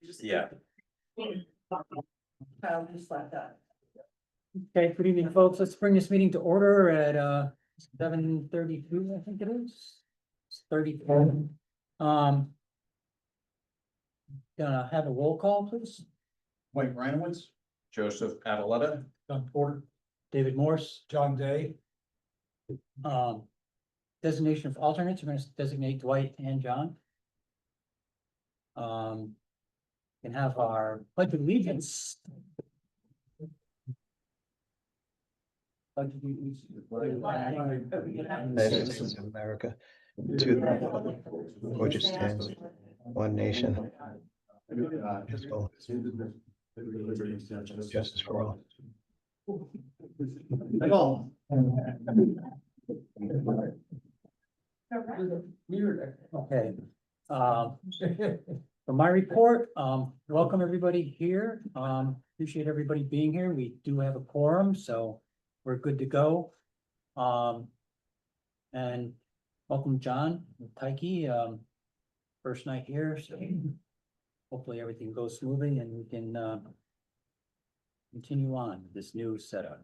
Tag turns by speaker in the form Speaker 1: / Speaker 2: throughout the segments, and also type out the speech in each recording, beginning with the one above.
Speaker 1: Yeah.
Speaker 2: Just like that.
Speaker 3: Okay, good evening, folks. Let's bring this meeting to order at 7:32, I think it is. It's 30. Gonna have a roll call, please.
Speaker 4: Mike Ryanowitz,
Speaker 1: Joseph Adeletta.
Speaker 4: John Porter,
Speaker 3: David Morse.
Speaker 4: John Day,
Speaker 3: Designation of alternates, we're gonna designate Dwight and John. Can have our pledge of allegiance. Pledge of allegiance to the flag of the
Speaker 5: United States of America, to the republic which stands one nation, indivisible, justice for all.
Speaker 3: Okay. For my report, welcome everybody here. Appreciate everybody being here. We do have a quorum, so we're good to go. And welcome, John, Tyke, first night here, so hopefully everything goes smoothly and we can continue on with this new setup.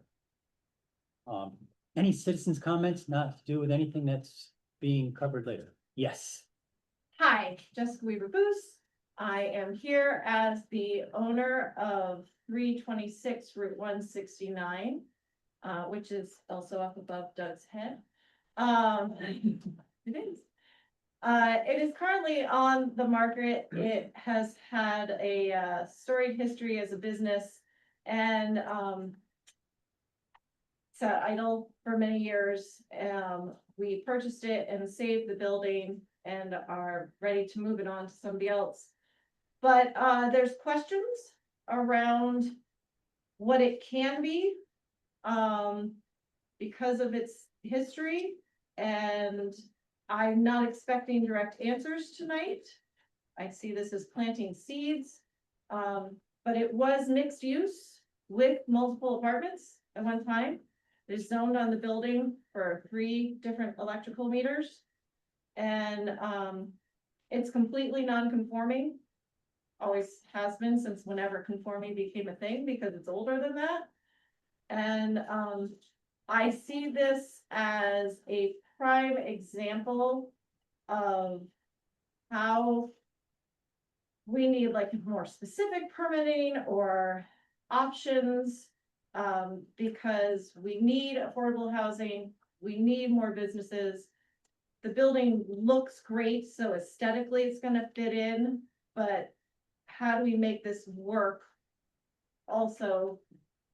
Speaker 3: Any citizens' comments not to do with anything that's being covered later? Yes.
Speaker 6: Hi, Jessica Weaver Boos. I am here as the owner of 326 Route 169, which is also up above Doug's head. It is. It is currently on the market. It has had a storied history as a business, and it's idle for many years. We purchased it and saved the building and are ready to move it on to somebody else. But there's questions around what it can be because of its history, and I'm not expecting direct answers tonight. I see this as planting seeds, but it was mixed use with multiple apartments at one time. It's zoned on the building for 3 different electrical meters. And it's completely non-conforming. Always has been since whenever conforming became a thing, because it's older than that. And I see this as a prime example of how we need like more specific permitting or options, because we need affordable housing, we need more businesses. The building looks great, so aesthetically it's gonna fit in, but how do we make this work also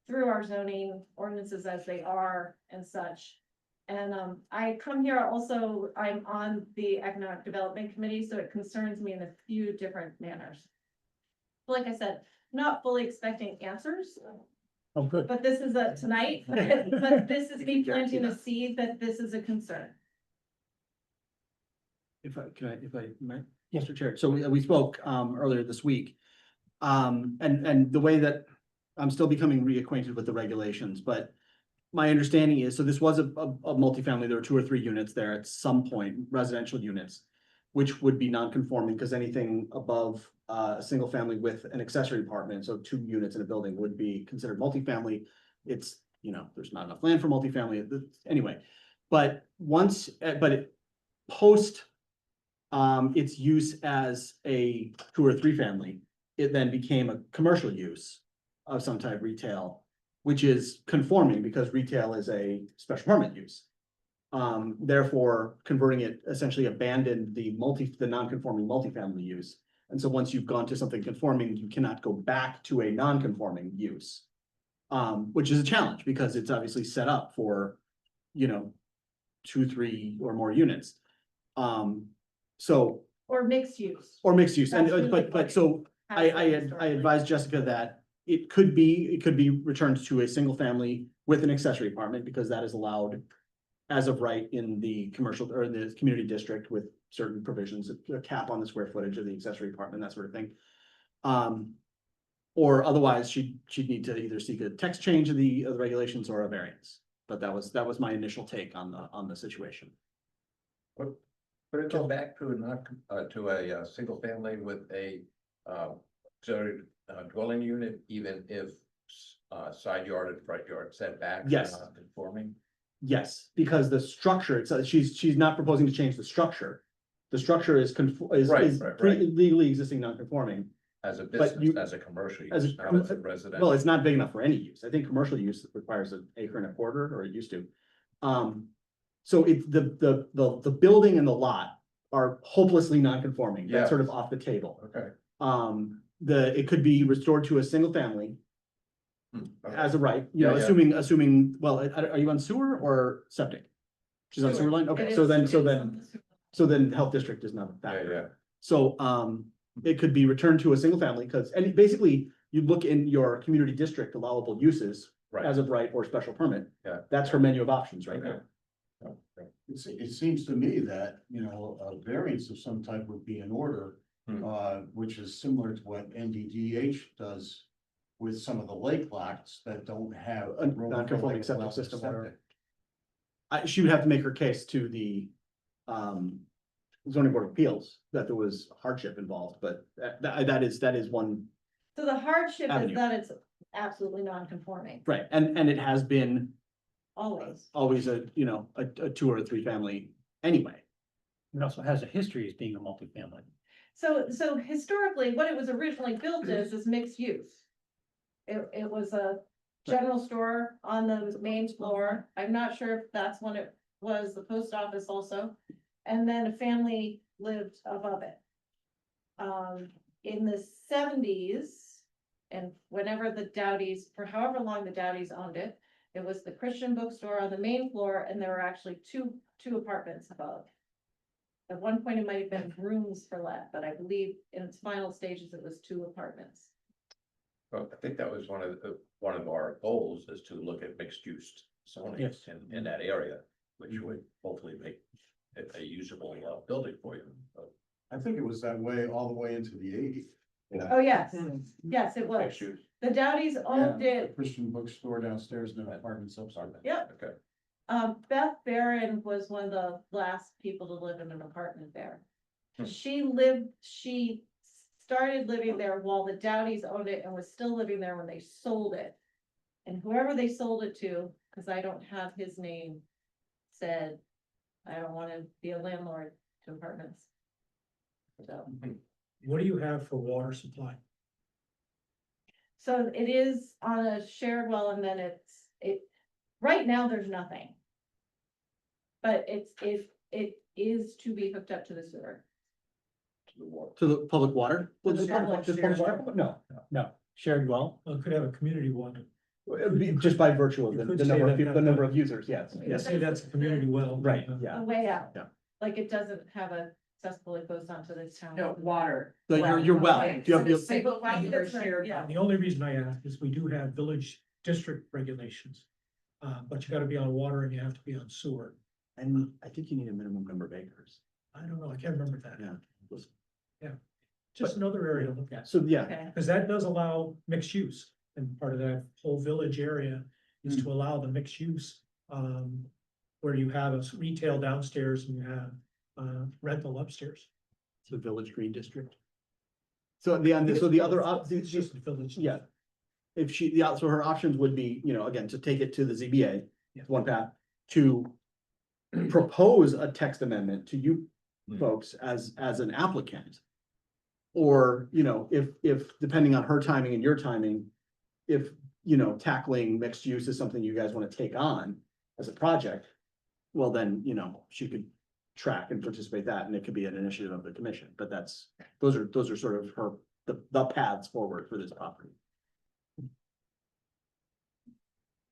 Speaker 6: through our zoning ordinances as they are and such? And I come here also, I'm on the Economic Development Committee, so it concerns me in a few different manners. Like I said, not fully expecting answers,
Speaker 3: Oh, good.
Speaker 6: but this is a tonight, but this is me planting a seed that this is a concern.
Speaker 7: If I might,
Speaker 3: Yeah.
Speaker 7: Mr. Chair, so we spoke earlier this week. And the way that I'm still becoming reacquainted with the regulations, but my understanding is, so this was a multifamily, there were 2 or 3 units there at some point, residential units, which would be non-conforming because anything above a single family with an accessory apartment, so 2 units in a building would be considered multifamily. It's, there's not enough land for multifamily, anyway. But post its use as a 2 or 3 family, it then became a commercial use of some type of retail, which is conforming because retail is a special permit use. Therefore, converting it essentially abandoned the non-conforming multifamily use. And so once you've gone to something conforming, you cannot go back to a non-conforming use. Which is a challenge because it's obviously set up for, 2, 3 or more units. So,
Speaker 6: Or mixed use.
Speaker 7: or mixed use, and
Speaker 6: That's really
Speaker 7: but so I advised Jessica that it could be returned to a single family with an accessory apartment, because that is allowed as of right in the commercial or the community district with certain provisions, a cap on the square footage of the accessory apartment, that sort of thing. Or otherwise she'd need to either seek a text change of the regulations or a variance. But that was my initial take on the situation.
Speaker 1: Could it go back to a single family with a auxiliary dwelling unit, even if side yard and front yard setbacks?
Speaker 7: Yes.
Speaker 1: Are not conforming?
Speaker 7: Yes, because the structure, it's, she's not proposing to change the structure. The structure is
Speaker 1: Right,
Speaker 7: is
Speaker 1: right,
Speaker 7: pre-
Speaker 1: right.
Speaker 7: legally existing non-conforming.
Speaker 1: As a
Speaker 7: But you-
Speaker 1: business, as a commercial
Speaker 7: as a
Speaker 1: use, not
Speaker 7: com-
Speaker 1: as a residential?
Speaker 7: Well, it's not big enough for any use. I think commercial use requires an acre and a quarter, or it used to. So it's the building and the lot are hopelessly non-conforming. That's
Speaker 1: Yeah.
Speaker 7: sort of off the table.
Speaker 1: Okay.
Speaker 7: It could be restored to a single family
Speaker 1: Okay.
Speaker 7: as a right, you know,
Speaker 1: Yeah, yeah.
Speaker 7: assuming, well, are you on sewer or septic? She's on sewer line? Okay,
Speaker 6: It
Speaker 7: so
Speaker 6: is-
Speaker 7: then,
Speaker 6: it is on the sewer.
Speaker 7: so then health district is not a
Speaker 1: Yeah,
Speaker 7: factor.
Speaker 1: yeah.
Speaker 7: So, it could be returned to a single family, because, and basically, you look in your community district allowable uses
Speaker 1: Right.
Speaker 7: as of right or special permit.
Speaker 1: Yeah.
Speaker 7: That's her menu of options right
Speaker 1: Okay.
Speaker 7: now.
Speaker 1: Okay.
Speaker 4: It seems to me that, you know, a variance of some type would be in order,
Speaker 1: Hmm.
Speaker 4: which is similar to what NDDH does with some of the lake lots that don't have.
Speaker 7: A non-conforming
Speaker 4: like,
Speaker 7: septic
Speaker 4: well,
Speaker 7: system, whatever.
Speaker 4: septic.
Speaker 7: She would have to make her case to the, zoning board of appeals that there was hardship involved, but that is one,
Speaker 6: So the hardship is
Speaker 7: Avenue.
Speaker 6: that it's absolutely non-conforming,
Speaker 7: right, and it has been
Speaker 6: always.
Speaker 7: always a, you know, a 2 or a 3 family anyway.
Speaker 3: It also has a history as being a multifamily.
Speaker 6: So historically, what it was originally built is mixed use. It was a general store on the main floor. I'm not sure if that's when it was the post office also. And then a family lived above it. In the 70s, and whenever the Dowdies, for however long the Dowdies owned it, it was the Christian bookstore on the main floor, and there were actually two apartments above. At one point, it might have been rooms for let, but I believe in its final stages, it was 2 apartments.
Speaker 1: Well, I think that was one of our goals, is to look at mixed use zoning
Speaker 3: Yes.
Speaker 1: in that area, which would hopefully make it a usable building for you. So,
Speaker 4: I think it was that way all the way into the eighties.
Speaker 6: Oh, yes, yes, it was.
Speaker 1: Mixed use,
Speaker 6: The Dowdies owned it.
Speaker 4: Christian bookstore downstairs in the apartment subside.
Speaker 6: Yep.
Speaker 1: okay.
Speaker 6: Beth Barron was one of the last people to live in an apartment there.
Speaker 1: Hmm.
Speaker 6: She started living there while the Dowdies owned it and was still living there when they sold it. And whoever they sold it to, because I don't have his name, said, I don't want to be a landlord to apartments. So,
Speaker 2: What do you have for water supply?
Speaker 6: so it is on a shared well, and then right now, there's nothing. But it is to be hooked up to the sewer.
Speaker 1: To the water.
Speaker 7: To the public water?
Speaker 6: To the
Speaker 7: Does
Speaker 6: public
Speaker 7: public
Speaker 6: water.
Speaker 7: water? No,
Speaker 3: No, shared well.
Speaker 2: Well, it could have a community one.
Speaker 7: it would be just by virtue of
Speaker 2: You
Speaker 7: the
Speaker 2: could
Speaker 7: the
Speaker 2: say
Speaker 7: number of
Speaker 2: that
Speaker 7: people,
Speaker 2: that-
Speaker 7: the number of users, yes,
Speaker 2: Let's
Speaker 7: yes,
Speaker 2: say that's a community well.
Speaker 7: right,
Speaker 2: uh,
Speaker 7: yeah.
Speaker 6: A way out.
Speaker 7: Yeah.
Speaker 6: Like it doesn't have a cesspool that goes onto this town.
Speaker 8: No, water.
Speaker 7: Like your well,
Speaker 8: Okay,
Speaker 7: you have,
Speaker 8: so
Speaker 7: you
Speaker 8: the
Speaker 7: have,
Speaker 8: single
Speaker 6: Right,
Speaker 8: family
Speaker 6: that's right,
Speaker 8: shared
Speaker 6: yeah.
Speaker 8: well.
Speaker 2: The only reason I ask is we do have village district regulations. But you gotta be on water and you have to be on sewer.
Speaker 7: and I think you need a minimum number of acres.
Speaker 2: I don't know, I can't remember that.
Speaker 7: Yeah.
Speaker 2: Just another area to look at,
Speaker 7: So, yeah,
Speaker 6: Okay,
Speaker 2: because that does allow mixed use, and part of that whole village area is
Speaker 7: Hmm.
Speaker 2: to allow the mixed use. Where you have a retail downstairs and you have rental upstairs.
Speaker 7: the Village Green District. So the other,
Speaker 2: It's just a village.
Speaker 7: yeah. If so her options would be, you know, again, to take it to the ZBA,
Speaker 2: Yeah.
Speaker 7: one path, to propose a text amendment to you
Speaker 1: Hmm.
Speaker 7: folks as an applicant. Or, you know, if depending on her timing and your timing, if, you know, tackling mixed use is something you guys want to take on as a project, well, then, you know, she could track and participate that, and it could be an initiative of the commission, but those are sort of the paths forward for this property.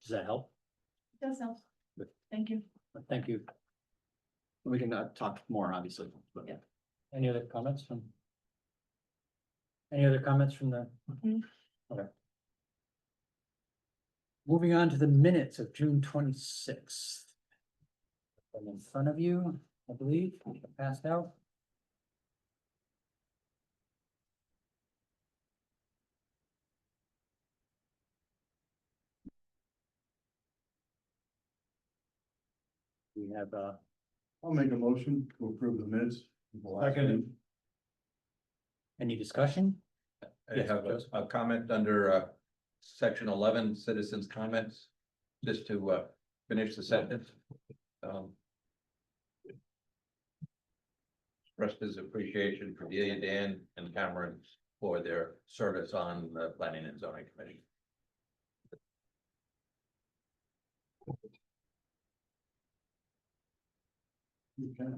Speaker 3: Does that help?
Speaker 6: does help. Thank you.
Speaker 3: Thank you.
Speaker 7: We can talk more, obviously, but.
Speaker 6: Yeah.
Speaker 3: Any other comments from? Any other comments from the?
Speaker 6: Mhm.
Speaker 3: Okay. Moving on to the minutes of June 26th. And in front of you, I believe, passed out. We have,
Speaker 4: I'll make a motion to approve the minutes. of the last
Speaker 2: Second.
Speaker 4: meeting.
Speaker 3: any discussion?
Speaker 1: I
Speaker 3: Yes,
Speaker 1: have
Speaker 3: Joseph.
Speaker 1: a comment under section 11, citizens' comments, just to finish the sentence. Expressed his appreciation for Delia, Dan, and Cameron for their service on the Planning and Zoning Committee.
Speaker 4: Okay.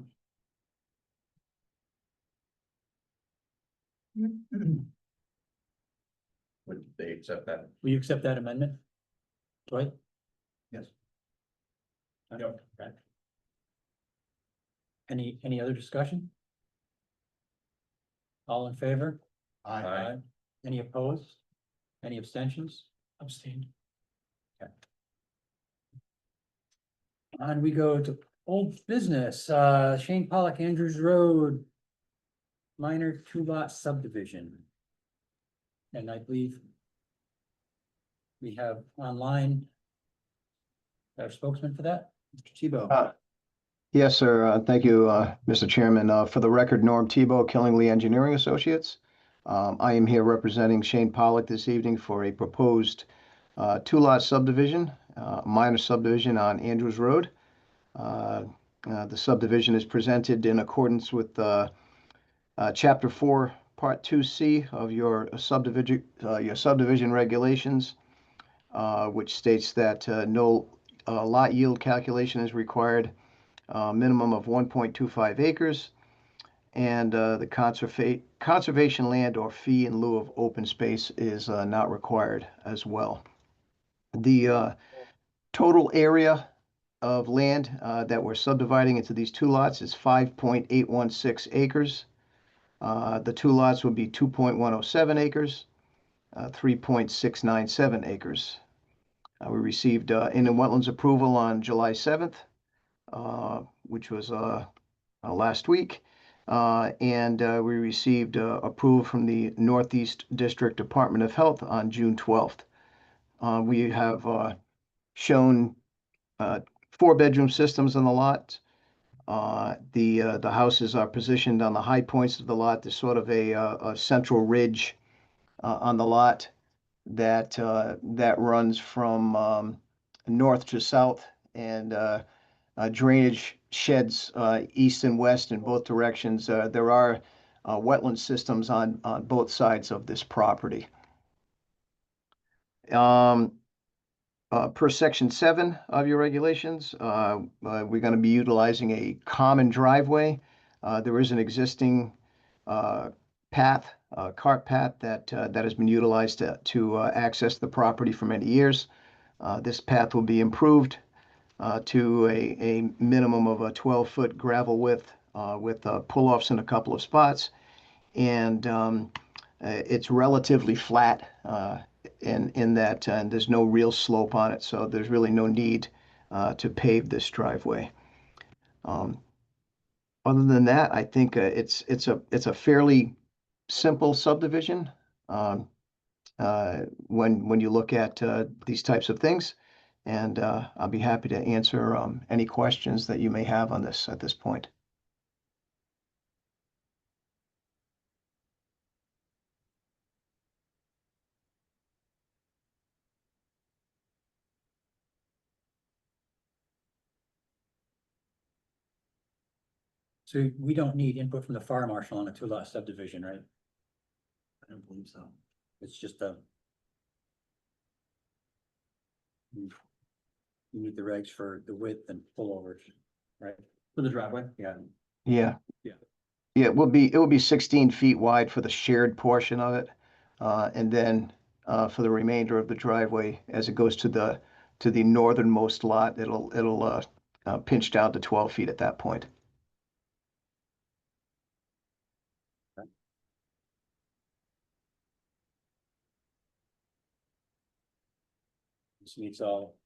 Speaker 1: Would they accept that?
Speaker 3: Will you accept that amendment? Dwight?
Speaker 4: Yes.
Speaker 1: Yep.
Speaker 3: Okay. Any other discussion? All in favor?
Speaker 4: I,
Speaker 3: Any opposed? Any abstentions?
Speaker 2: Abstained.
Speaker 3: On we go to old business, Shane Pollock, Andrews Road. Minor 2-lot subdivision. And I believe we have online our spokesman for that.
Speaker 7: Mr. Tebow.
Speaker 5: Yes, sir. Thank you, Mr. Chairman. For the record, Norm Tebow, Killingly Engineering Associates. I am here representing Shane Pollock this evening for a proposed 2-lot subdivision, minor subdivision on Andrews Road. The subdivision is presented in accordance with Chapter 4, Part 2C of your subdivision regulations, which states that no lot yield calculation is required, minimum of 1.25 acres, and the conservation land or fee in lieu of open space is not required as well. The total area of land that we're subdividing into these 2 lots is 5.816 acres. The 2 lots would be 2.107 acres, 3.697 acres. We received inland wetlands approval on July 7th, which was last week. And we received approval from the Northeast District Department of Health on June 12th. We have shown 4-bedroom systems on the lot. The houses are positioned on the high points of the lot. There's sort of a central ridge on the lot that runs from north to south, and drainage sheds east and west in both directions. There are wetland systems on both sides of this property. Per section 7 of your regulations, we're going to be utilizing a common driveway. There is an existing path, cart path that has been utilized to access the property for many years. This path will be improved to a minimum of a 12-foot gravel width with pull-offs in a couple of spots. And it's relatively flat in that there's no real slope on it, so there's really no need to pave this driveway. Other than that, I think it's a fairly simple subdivision when you look at these types of things, and I'll be happy to answer any questions that you may have on this at this point.
Speaker 3: So we don't need input from the fire marshal on a 2-lot subdivision, right?
Speaker 7: I don't believe so.
Speaker 3: It's just a. You need the regs for the width and pullovers, right?
Speaker 7: For the driveway?
Speaker 3: Yeah.
Speaker 5: Yeah.
Speaker 7: Yeah.
Speaker 5: Yeah, it will be 16 feet wide for the shared portion of it, and then for the remainder of the driveway, as it goes to the northernmost lot, it'll pinch down to 12 feet at that point.
Speaker 3: This meets all,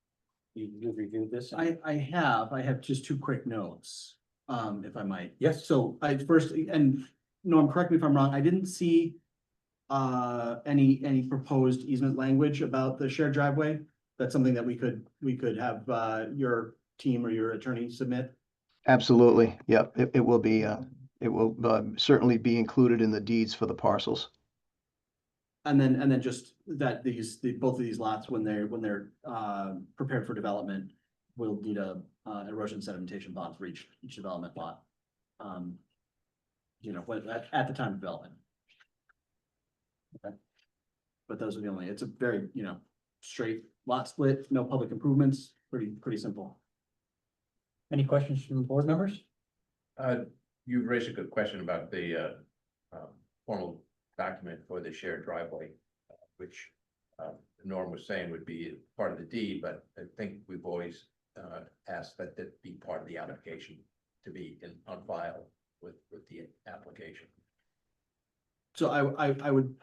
Speaker 3: you've reviewed this?
Speaker 7: I have just 2 quick notes, if I might.
Speaker 3: Yes.
Speaker 7: So I first, and Norm, correct me if I'm wrong, I didn't see any proposed easement language about the shared driveway. That's something that we could have your team or your attorney submit.
Speaker 5: Absolutely. Yep. It will be, it will certainly be included in the deeds for the parcels.
Speaker 7: And then just that both of these lots, when they're prepared for development, will need a erosion sedimentation bond for each development lot. You know, at the time of development. Okay. But those are the only, it's a very, you know, straight lot split, no public improvements, pretty simple.
Speaker 3: Any questions from board members?
Speaker 1: You raised a good question about the formal document for the shared driveway, which Norm was saying would be part of the deed, but I think we've always asked that that be part of the application to be on file with the application.
Speaker 7: So I would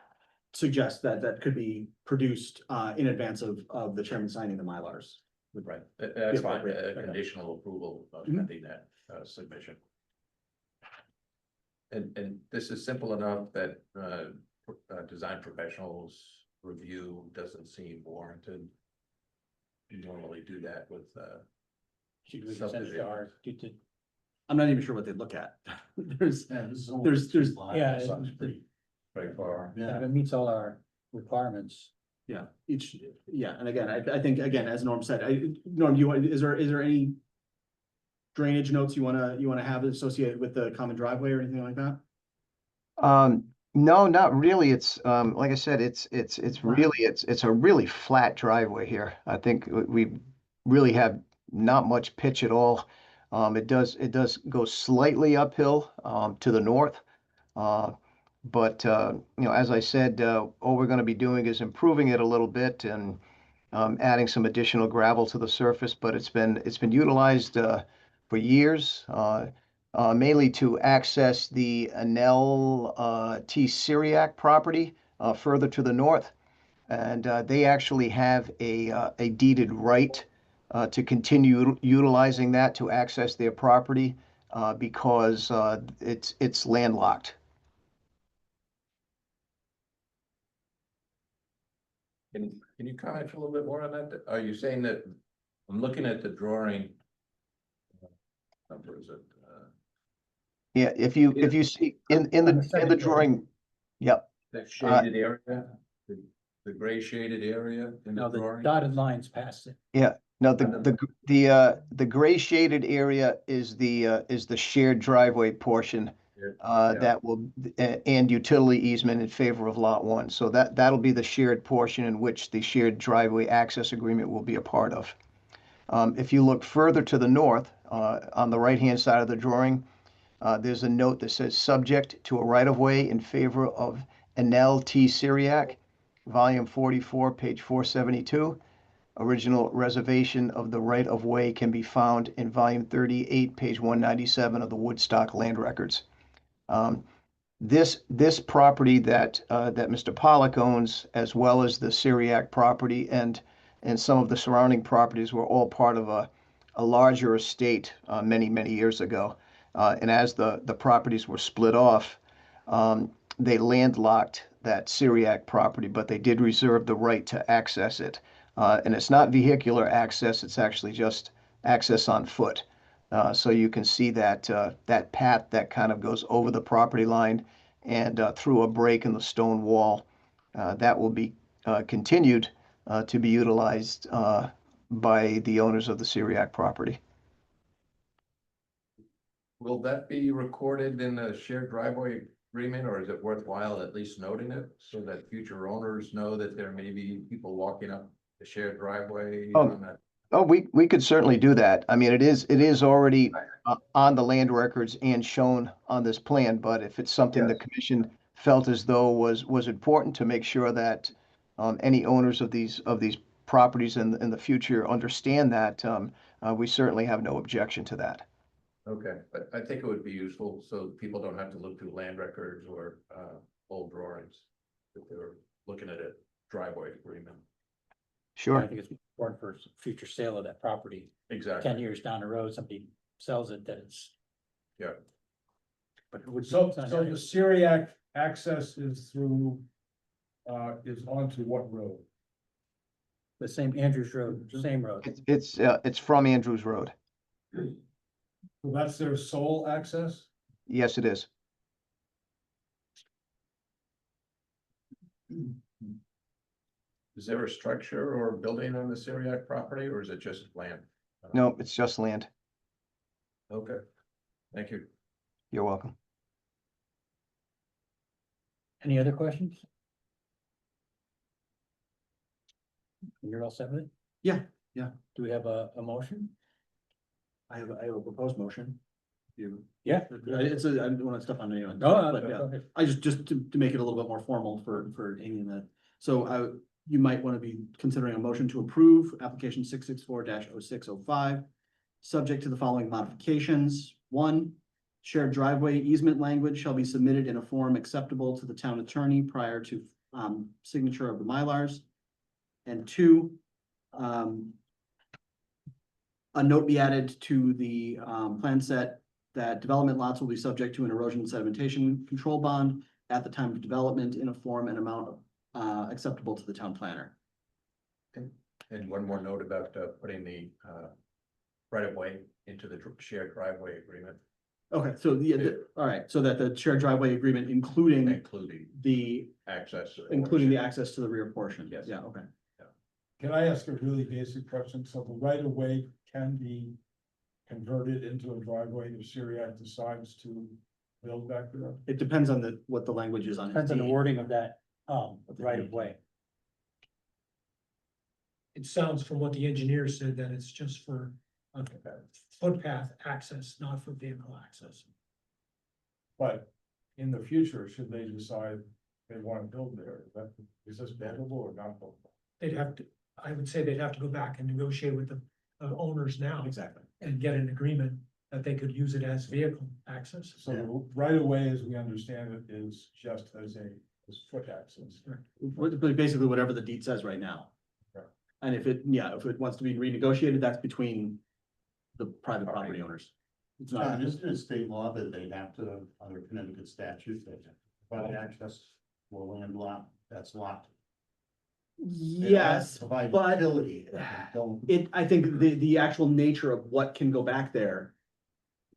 Speaker 7: suggest that could be produced in advance of the chairman signing the Mylars.
Speaker 1: Right, that's fine,
Speaker 7: appropriate, okay.
Speaker 1: conditional approval of
Speaker 7: Mhm.
Speaker 1: pending that submission. And this is simple enough that design professionals review doesn't seem warranted. You normally do that with
Speaker 3: Should we send it to our,
Speaker 7: I'm not even sure what they'd look at. There's,
Speaker 4: Yeah, this is
Speaker 7: There's-
Speaker 4: only
Speaker 7: there's-
Speaker 4: two lots,
Speaker 3: yeah,
Speaker 4: so it's pretty,
Speaker 1: very far.
Speaker 3: if
Speaker 4: yeah.
Speaker 3: it meets all our requirements.
Speaker 7: yeah, and again, I think, again, as Norm said, Norm, is there any drainage notes you wanna have associated with the common driveway or anything like that?
Speaker 5: No, not really. It's, like I said, it's a really flat driveway here. I think we really have not much pitch at all. It does go slightly uphill, to the north. But, you know, as I said, all we're gonna be doing is improving it a little bit and, adding some additional gravel to the surface, but it's been utilized, for years, mainly to access the Anel T. Syriac property further to the north. And they actually have a deeded right to continue utilizing that to access their property because it's landlocked.
Speaker 1: Can you comment a little bit more on that? Are you saying that, I'm looking at the drawing. Number is it?
Speaker 5: Yeah, if you see in the
Speaker 3: second
Speaker 5: drawing, yep.
Speaker 1: The shaded area, the gray shaded area in the
Speaker 3: No, the
Speaker 1: drawing?
Speaker 3: dotted lines past it.
Speaker 5: Yeah, no, the gray shaded area is the shared driveway portion
Speaker 1: Yeah.
Speaker 5: that will and utility easement in favor of lot one. So that'll be the shared portion in which the shared driveway access agreement will be a part of. If you look further to the north, on the right-hand side of the drawing, there's a note that says subject to a right-of-way in favor of Anel T. Syriac, volume 44, page 472. Original reservation of the right-of-way can be found in volume 38, page 197 of the Woodstock Land Records. This property that Mr. Pollock owns, as well as the Syriac property and some of the surrounding properties, were all part of a larger estate many years ago. And as the properties were split off, they landlocked that Syriac property, but they did reserve the right to access it. And it's not vehicular access, it's actually just access on foot. So you can see that that path that kind of goes over the property line and through a break in the stone wall. That will be continued to be utilized by the owners of the Syriac property.
Speaker 1: Will that be recorded in the shared driveway agreement, or is it worthwhile at least noting it so that future owners know that there may be people walking up the shared driveway on that?
Speaker 5: Oh, we could certainly do that. I mean, it is already on the land records and shown on this plan, but if it's something the commission felt as though was important to make sure that any owners of these properties in the future understand that, we certainly have no objection to that.
Speaker 1: Okay, but I think it would be useful so people don't have to look through land records or old drawings if they're looking at a driveway agreement.
Speaker 3: I
Speaker 5: Sure.
Speaker 3: think it's important for future sale of that property.
Speaker 1: Exactly.
Speaker 3: 10 years down the road, somebody sells it, that it's.
Speaker 1: Yeah.
Speaker 3: But it would.
Speaker 8: So the Syriac access is through, is onto what road?
Speaker 3: The same Andrews Road, same road.
Speaker 5: It's from Andrews Road.
Speaker 8: So that's their sole access?
Speaker 5: Yes, it is.
Speaker 1: Is there a structure or building on the Syriac property, or is it just land?
Speaker 5: No, it's just land.
Speaker 1: Okay, thank you.
Speaker 5: You're welcome.
Speaker 3: Any other questions? You're all set with it?
Speaker 7: Yeah, yeah.
Speaker 3: Do we have a motion?
Speaker 7: I have a proposed motion. You,
Speaker 3: Yeah.
Speaker 7: it's a, I don't want to step on anyone.
Speaker 3: No,
Speaker 7: but
Speaker 3: no,
Speaker 7: yeah.
Speaker 3: go ahead.
Speaker 7: I just to make it a little bit more formal for Amy and that. So you might want to be considering a motion to approve application 664-0605. Subject to the following modifications. 1, shared driveway easement language shall be submitted in a form acceptable to the town attorney prior to signature of the Mylars. And 2, a note be added to the plan set that development lots will be subject to an erosion and sedimentation control bond at the time of development in a form and amount acceptable to the town planner.
Speaker 1: And one more note about putting the right of way into the shared driveway agreement,
Speaker 7: Okay, so all right, so that the shared driveway agreement, including
Speaker 1: including
Speaker 7: the,
Speaker 1: access.
Speaker 7: including the access to the rear portion.
Speaker 1: Yes.
Speaker 7: Yeah, okay.
Speaker 8: Can I ask a really basic question? So the right of way can be converted into a driveway if Syriac decides to build back there?
Speaker 7: It depends on what the language is on it.
Speaker 3: Depends on the wording of that, right of way.
Speaker 2: It sounds from what the engineer said that it's just for footpath access, not for vehicle access.
Speaker 8: But in the future, should they decide they want to build there, is this buildable or not buildable?
Speaker 2: They'd have to, I would say they'd have to go back and negotiate with the owners now
Speaker 7: Exactly.
Speaker 2: and get an agreement that they could use it as vehicle access.
Speaker 8: So the right of way, as we understand it, is just as foot access.
Speaker 7: But basically whatever the deed says right now.
Speaker 8: Okay.
Speaker 7: And if it wants to be renegotiated, that's between the private property owners. It's not.
Speaker 4: Isn't it state law that they have to, under Connecticut statute, they have to provide access to a land lot that's locked? They
Speaker 7: Yes,
Speaker 4: Provide
Speaker 7: but
Speaker 4: utility, but they don't.
Speaker 7: I think the actual nature of what can go back there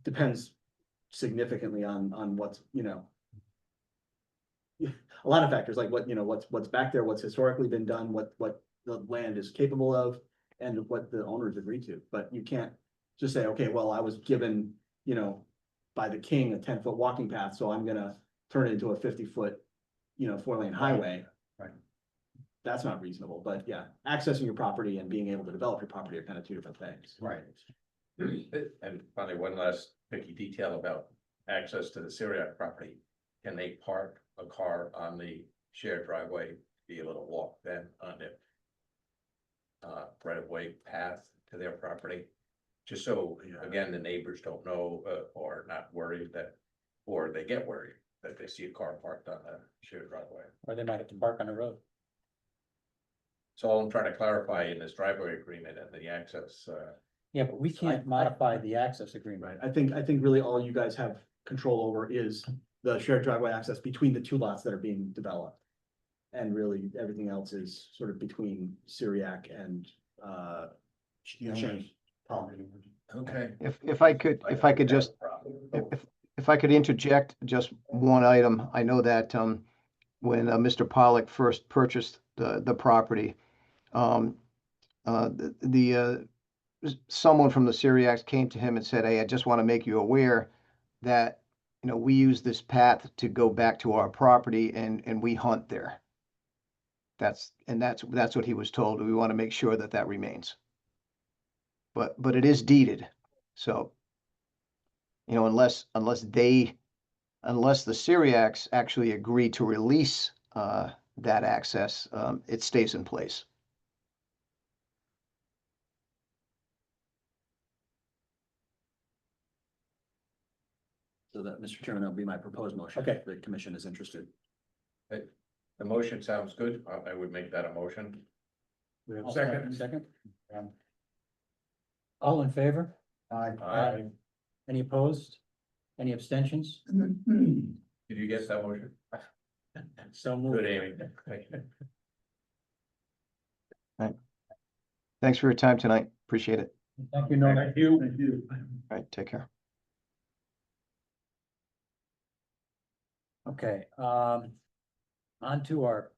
Speaker 7: depends significantly on what's, a lot of factors, like what's back there, what's historically been done, what the land is capable of, and what the owners agree to. But you can't just say, okay, well, I was given, by the king a 10-foot walking path, so I'm gonna turn it into a 50-foot, 4-lane highway.
Speaker 4: Right.
Speaker 7: That's not reasonable, but yeah, accessing your property and being able to develop your property are kind of two different things.
Speaker 4: Right.
Speaker 1: And finally, one last picky detail about access to the Syriac property. Can they park a car on the shared driveway, be able to walk then on it? Right of way path to their property? Just so, again, the neighbors don't know, or not worried that, or they get worried that they see a car parked on the shared driveway.
Speaker 3: Or they might have to park on the road.
Speaker 1: So all I'm trying to clarify in this driveway agreement and the access,
Speaker 3: Yeah, but we can't modify the access agreement.
Speaker 7: Right, I think really all you guys have control over is the shared driveway access between the two lots that are being developed. And really, everything else is sort of between Syriac and,
Speaker 4: The owner's
Speaker 7: Shane.
Speaker 4: property.
Speaker 1: okay.
Speaker 5: If I could just, if I could interject just one item, I know that when Mr. Pollock first purchased the property, someone from the Syriacs came to him and said, "Hey, I just want to make you aware that we use this path to go back to our property and we hunt there." That's what he was told. We want to make sure that remains. But it is deeded, so unless the Syriacs actually agree to release that access, it stays in place.
Speaker 7: so that, Mr. Chairman, that'll be my proposed motion.
Speaker 3: Okay.
Speaker 7: If the commission is interested.
Speaker 1: The motion sounds good. I would make that a motion.
Speaker 3: We have a
Speaker 8: Second.
Speaker 3: Second. All in favor?
Speaker 1: Aye.
Speaker 3: Any opposed? Any abstentions?
Speaker 1: Did you get that motion?
Speaker 3: So moved.
Speaker 1: Good, Amy. Thank you.
Speaker 5: Thanks for your time tonight. Appreciate it.
Speaker 3: Thank you, Norm.
Speaker 8: Thank you.
Speaker 5: All right, take care.
Speaker 3: Okay, on to our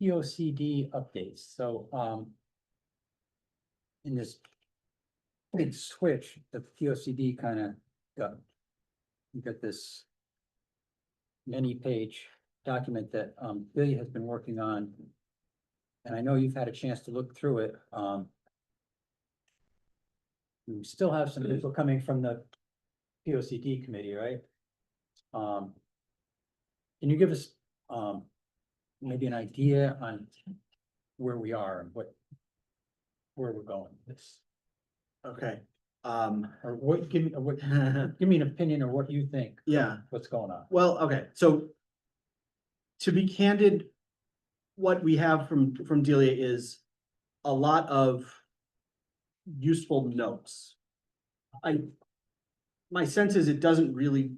Speaker 3: P O C D updates, so, in this big switch, the P O C D kind of got, you got this many-page document that, Billy has been working on. And I know you've had a chance to look through it, we still have some people coming from the P O C D committee, right? Can you give us, maybe an idea on where we are and where we're going? This,
Speaker 7: Okay,
Speaker 3: or what, give me, what, give me an opinion or what you think,
Speaker 7: yeah.
Speaker 3: what's going on?
Speaker 7: Well, okay, so to be candid, what we have from Delia is a lot of useful notes. My sense is it doesn't really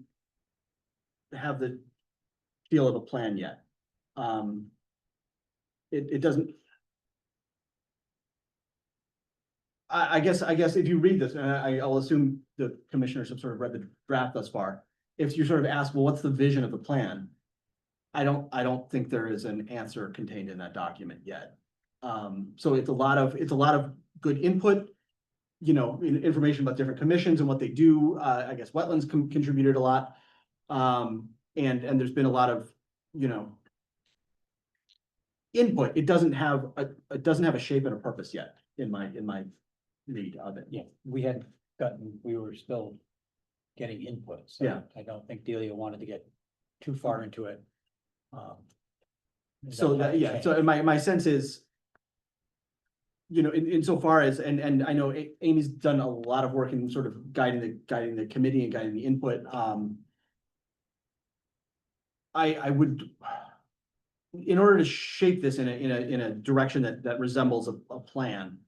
Speaker 7: have the feel of a plan yet. It doesn't. I guess if you read this, and I'll assume the commissioners have sort of read the draft thus far. If you sort of ask, well, what's the vision of the plan? I don't think there is an answer contained in that document yet. So it's a lot of good input, you know, information about different commissions and what they do. I guess wetlands contributed a lot. And there's been a lot of, you know, input. It doesn't have a shape and a purpose yet in my read of it.
Speaker 3: Yeah, we were still getting input, so
Speaker 7: Yeah.
Speaker 3: I don't think Delia wanted to get too far into it.
Speaker 7: So that, yeah, so my sense is, you know, insofar as, and I know Amy's done a lot of work in sort of guiding the committee and guiding the input. I would, in order to shape this in a direction that resembles a plan,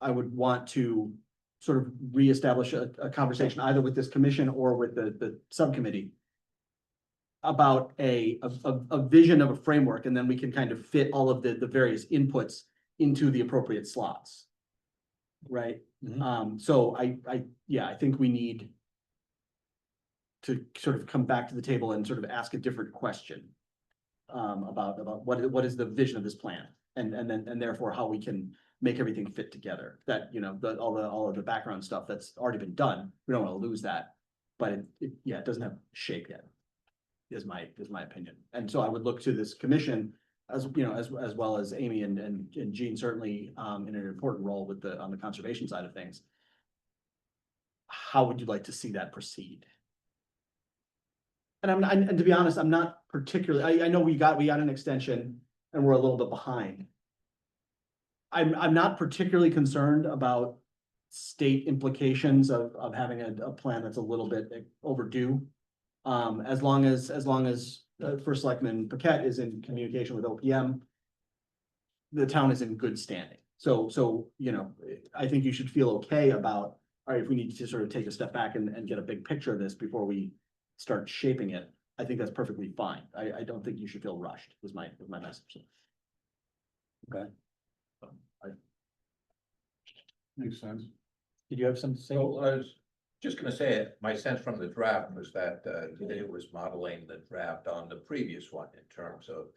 Speaker 7: I would want to sort of reestablish a conversation either with this commission or with the subcommittee about a vision of a framework, and then we can kind of fit all of the various inputs into the appropriate slots. Right?
Speaker 3: Mhm.
Speaker 7: So I think we need to sort of come back to the table and sort of ask a different question about what is the vision of this plan, and therefore how we can make everything fit together. That, you know, all of the background stuff that's already been done, we don't want to lose that, but it doesn't have shape yet. Is my opinion. And so I would look to this commission as, you know, as well as Amy and Jean, certainly in an important role with on the conservation side of things. How would you like to see that proceed? And to be honest, I'm not particularly, I know we got an extension and we're a little bit behind. I'm not particularly concerned about state implications of having a plan that's a little bit overdue. As long as First Selectman Paquette is in communication with OPM, the town is in good standing. So, you know, I think you should feel okay about, all right, if we need to sort of take a step back and get a big picture of this before we start shaping it, I think that's perfectly fine. I don't think you should feel rushed, was my message.
Speaker 3: Okay,
Speaker 8: Makes sense.
Speaker 3: did you have something to say?
Speaker 1: So I was just gonna say, it. My sense from the draft was that it was modeling the draft on the previous one in terms of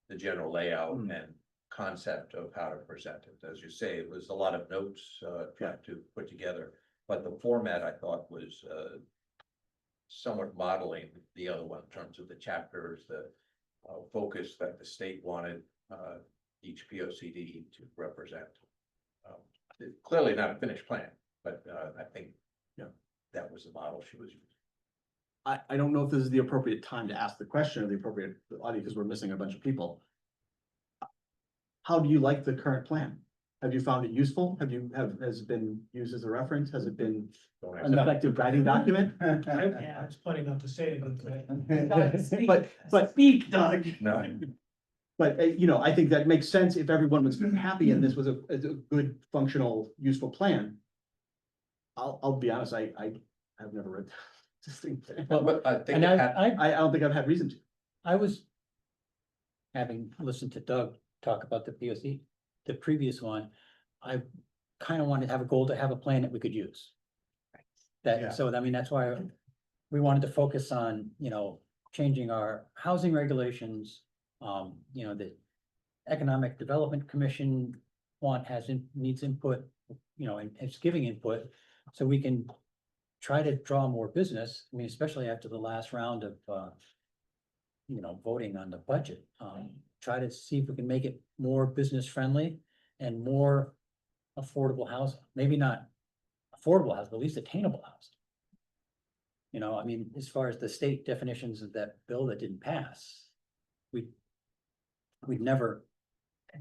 Speaker 1: the general layout and concept of how to present it. As you say, it was a lot of notes trying to put together, but the format I thought was somewhat modeling the other one in terms of the chapters, the focus that the state wanted each POCD to represent. Clearly not a finished plan, but I think, you know, that was the model she was using.
Speaker 7: I don't know if this is the appropriate time to ask the question or the appropriate audience, because we're missing a bunch of people. How do you like the current plan? Have you found it useful? Has it been used as a reference? Has it been
Speaker 1: Don't
Speaker 7: an effective guiding document?
Speaker 2: I was planning not to say anything.
Speaker 7: But
Speaker 6: Speak, Doug.
Speaker 1: No,
Speaker 7: you know, I think that makes sense if everyone was happy and this was a good, functional, useful plan. I'll be honest, I have never read this thing.
Speaker 1: but I think
Speaker 3: And
Speaker 1: it had,
Speaker 7: I don't think I've had reason to.
Speaker 3: I was having listened to Doug talk about the POC, the previous one, I kind of wanted to have a goal to have a plan that we could use.
Speaker 8: Yeah.
Speaker 3: That, so I mean, that's why we wanted to focus on, you know, changing our housing regulations, you know, Economic Development Commission needs input, and it's giving input, so we can try to draw more business. I mean, especially after the last round of, voting on the budget. Try to see if we can make it more business friendly and more affordable housing. Maybe not affordable housing, but at least attainable housing. I mean, as far as the state definitions of that bill that didn't pass, we'd never, I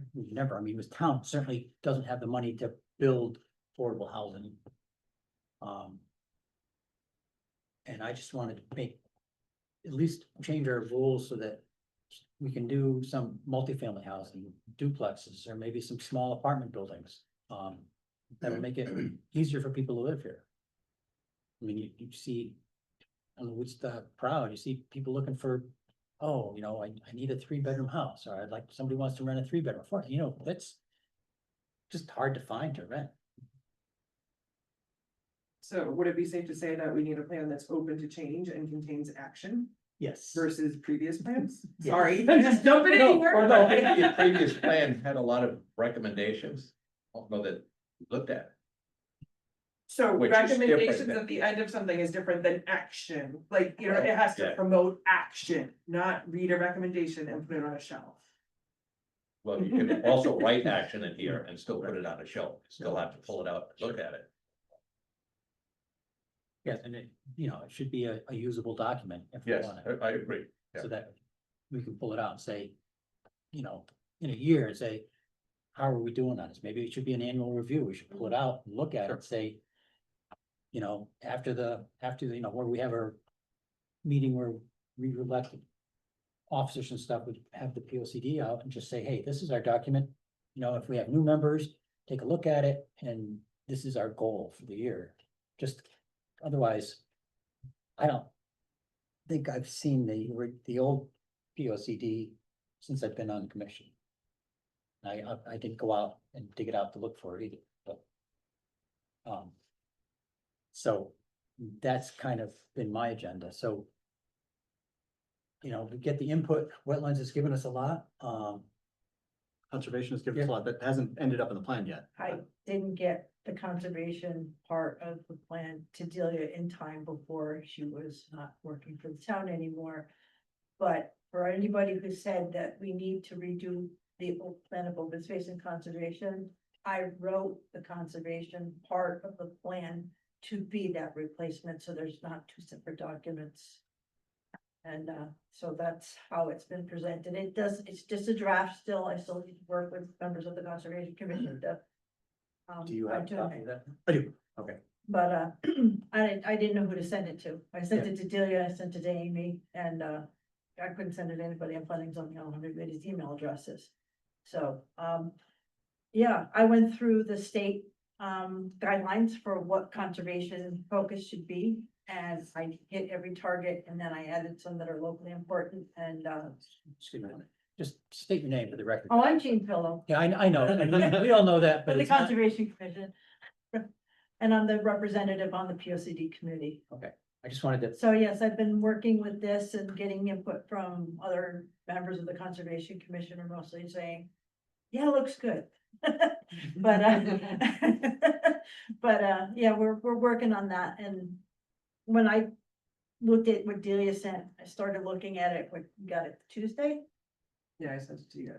Speaker 3: mean, this town certainly doesn't have the money to build affordable housing. And I just wanted to at least change our rules so that we can do some multifamily housing, duplexes, or maybe some small apartment buildings. That would make it easier for people to live here. I mean, you see, on Woodstock Proud, you see people looking for, I need a 3-bedroom house, or I'd like, somebody wants to rent a 3-bedroom, that's just hard to find to rent.
Speaker 9: So would it be safe to say that we need a plan that's open to change and contains action
Speaker 3: Yes.
Speaker 9: versus previous plans?
Speaker 3: Yes.
Speaker 9: Sorry, I'm just jumping in
Speaker 1: No,
Speaker 9: here.
Speaker 1: or no, maybe the previous plan had a lot of recommendations, I don't know that we looked at.
Speaker 9: So
Speaker 1: Which is different
Speaker 9: recommendations
Speaker 1: than-
Speaker 9: at the end of something is different than action, like, it has to
Speaker 1: Yeah.
Speaker 9: promote action, not read a recommendation and put it on a shelf.
Speaker 1: Well, you can also write action in here and still put it on a shelf, still have to pull it out, and look at it.
Speaker 3: Yes, and it should be a usable document if we
Speaker 1: Yes,
Speaker 3: want it,
Speaker 1: I agree. Yeah.
Speaker 3: so that we can pull it out and say, in a year and say, how are we doing on this? Maybe it should be an annual review. We should pull it out and look at it and say, after where we have our meeting where we elect officers and stuff, we have the P O C D out and just say, hey, this is our document. If we have new members, take a look at it, and this is our goal for the year. Just otherwise, I don't think I've seen the old P O C D since I've been on the commission. I didn't go out and dig it out to look for it either, but. So that's kind of been my agenda, so. We get the input, wetlands has given us a lot,
Speaker 7: Conservation has given us a lot that hasn't ended up in the plan yet.
Speaker 10: I didn't get the conservation part of the plan to Delia in time before she was not working for the town anymore. But for anybody who said that we need to redo the old plan of open space and conservation, I wrote the conservation part of the plan to be that replacement, so there's not 2 separate documents. And so that's how it's been presented. It's just a draft still. I still need to work with members of the Conservation Commission to.
Speaker 3: do you have a
Speaker 10: fine-tune
Speaker 3: copy
Speaker 10: it.
Speaker 3: of that? I do, okay.
Speaker 10: But I didn't know who to send it to. I sent it to Delia, I sent it to Amy, and I couldn't send it to anybody. I'm planning on everybody's email addresses. So yeah, I went through the state guidelines for what conservation focus should be. And I hit every target, and then I added some that are locally important, and
Speaker 3: Excuse me, just state your name for the record.
Speaker 10: oh, I'm Jean Pillow,
Speaker 3: Yeah, I know, we all know that,
Speaker 10: for
Speaker 3: but
Speaker 10: the
Speaker 3: it's not,
Speaker 10: Conservation Commission. And I'm the representative on the P O C D committee.
Speaker 3: I just wanted to,
Speaker 10: So yes, I've been working with this and getting input from other members of the Conservation Commission are mostly saying, yeah, it looks good. But yeah, we're working on that, and when I looked at what Delia sent, I started looking at it, we got it Tuesday.
Speaker 9: Yeah, I sent it to you.